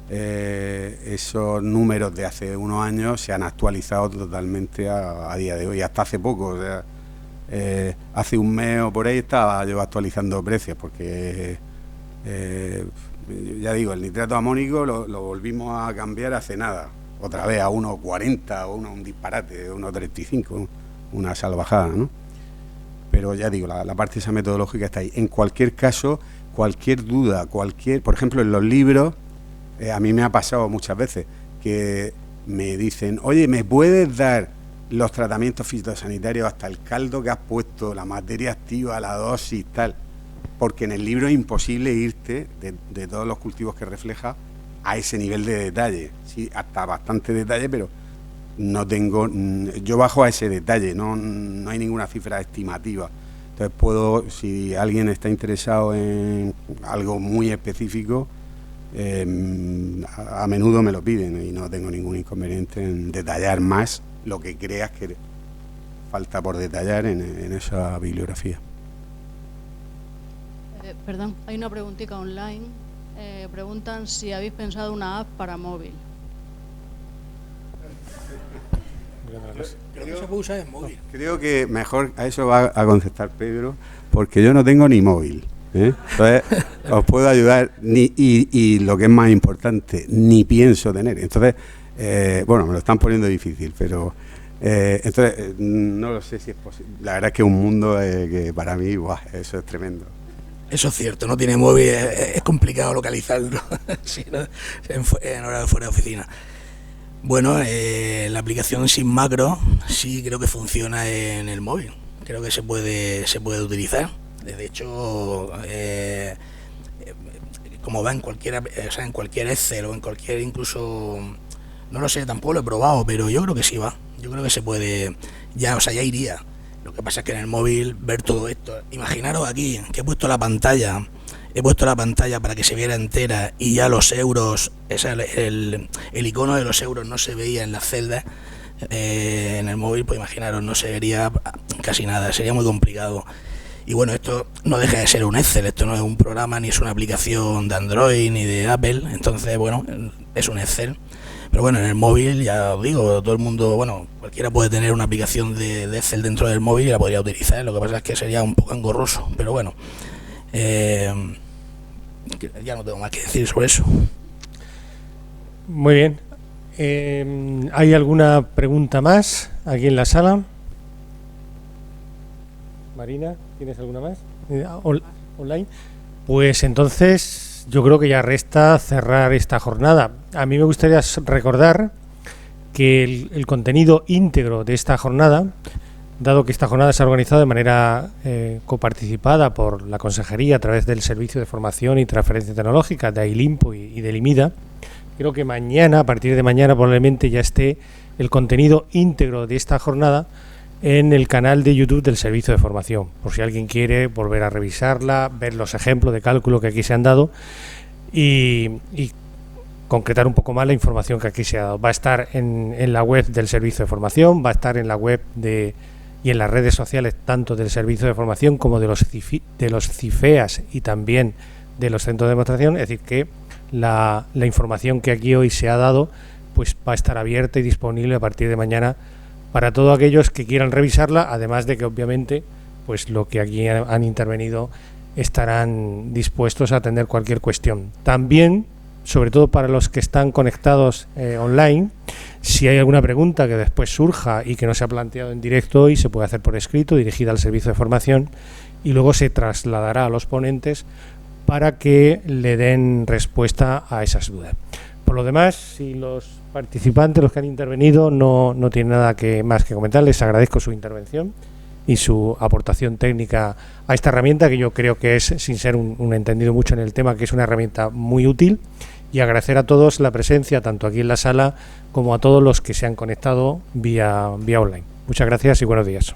esos números de hace unos años, se han actualizado totalmente a día de hoy, hasta hace poco, o sea, hace un mes o por ahí estaba yo actualizando precios, porque ya digo, el nitrato amónico lo volvimos a cambiar hace nada, otra vez a 1,40 o un disparate, 1,35, una salvajada, ¿no? Pero ya digo, la parte esa metodológica está ahí. En cualquier caso, cualquier duda, por ejemplo, en los libros, a mí me ha pasado muchas veces que me dicen, oye, ¿me puedes dar los tratamientos fitosanitarios hasta el caldo que has puesto, la materia activa, la dosis, tal? Porque en el libro es imposible irte de todos los cultivos que refleja a ese nivel de detalle. Sí, hasta bastante detalle, pero no tengo, yo bajo a ese detalle, no hay ninguna cifra estimativa. Entonces si alguien está interesado en algo muy específico, a menudo me lo piden y no tengo ningún inconveniente en detallar más lo que creas que falta por detallar en esa bibliografía. Perdón, hay una preguntita online. Preguntan si habéis pensado una app para móvil. Creo que se puede usar en móvil. Creo que mejor a eso va a contestar Pedro, porque yo no tengo ni móvil, ¿eh? Entonces, os puedo ayudar, y lo que es más importante, ni pienso tener. Entonces, bueno, me lo están poniendo difícil, pero entonces no lo sé si es posible. La verdad es que es un mundo que para mí, ¡buah!, eso es tremendo. Eso es cierto, no tiene móvil, es complicado localizarlo sí, ¿no? en hora de fuera de oficina. Bueno, la aplicación sin macro sí creo que funciona en el móvil, creo que se puede utilizar. De hecho, como va en cualquier, o sea, en cualquier Excel o en cualquier, incluso, no lo sé, tampoco lo he probado, pero yo creo que sí va. Yo creo que se puede, ya, o sea, ya iría. Lo que pasa es que en el móvil ver todo esto, imaginaros aquí que he puesto la pantalla para que se viera entera y ya los euros, el icono de los euros no se veía en las celdas. En el móvil, pues imaginaros, no se vería casi nada, sería muy complicado. Y bueno, esto no deja de ser un Excel, esto no es un programa ni es una aplicación de Android ni de Apple, entonces bueno, es un Excel. Pero bueno, en el móvil, ya os digo, todo el mundo, bueno, cualquiera puede tener una aplicación de Excel dentro del móvil y la podría utilizar. Lo que pasa es que sería un poco engorroso, pero bueno, ya no tengo más que decir sobre eso. Muy bien. ¿Hay alguna pregunta más aquí en la sala? Marina, ¿tienes alguna más? ¿Online? Pues entonces yo creo que ya resta cerrar esta jornada. A mí me gustaría recordar que el contenido íntegro de esta jornada, dado que esta jornada se ha organizado de manera coparticipada por la Consejería a través del Servicio de Formación y Transferencia Tecnológica de AILIMPO y del IMIDA, creo que mañana, a partir de mañana probablemente ya esté el contenido íntegro de esta jornada en el canal de YouTube del Servicio de Formación, por si alguien quiere volver a revisarla, ver los ejemplos de cálculo que aquí se han dado y concretar un poco más la información que aquí se ha dado. Va a estar en la web del Servicio de Formación, va a estar en la web y en las redes sociales tanto del Servicio de Formación como de los CIFEAS y también de los centros de demostración, es decir, que la información que aquí hoy se ha dado pues va a estar abierta y disponible a partir de mañana para todos aquellos que quieran revisarla, además de que obviamente pues lo que aquí han intervenido estarán dispuestos a atender cualquier cuestión. También, sobre todo para los que están conectados online, si hay alguna pregunta que después surja y que no se ha planteado en directo hoy, se puede hacer por escrito, dirigida al Servicio de Formación, y luego se trasladará a los ponentes para que le den respuesta a esas dudas. Por lo demás, si los participantes, los que han intervenido, no tienen nada más que comentar, les agradezco su intervención y su aportación técnica a esta herramienta, que yo creo que es, sin ser un entendido mucho en el tema, que es una herramienta muy útil, y agradecer a todos la presencia, tanto aquí en la sala como a todos los que se han conectado vía online. Muchas gracias y buenos días.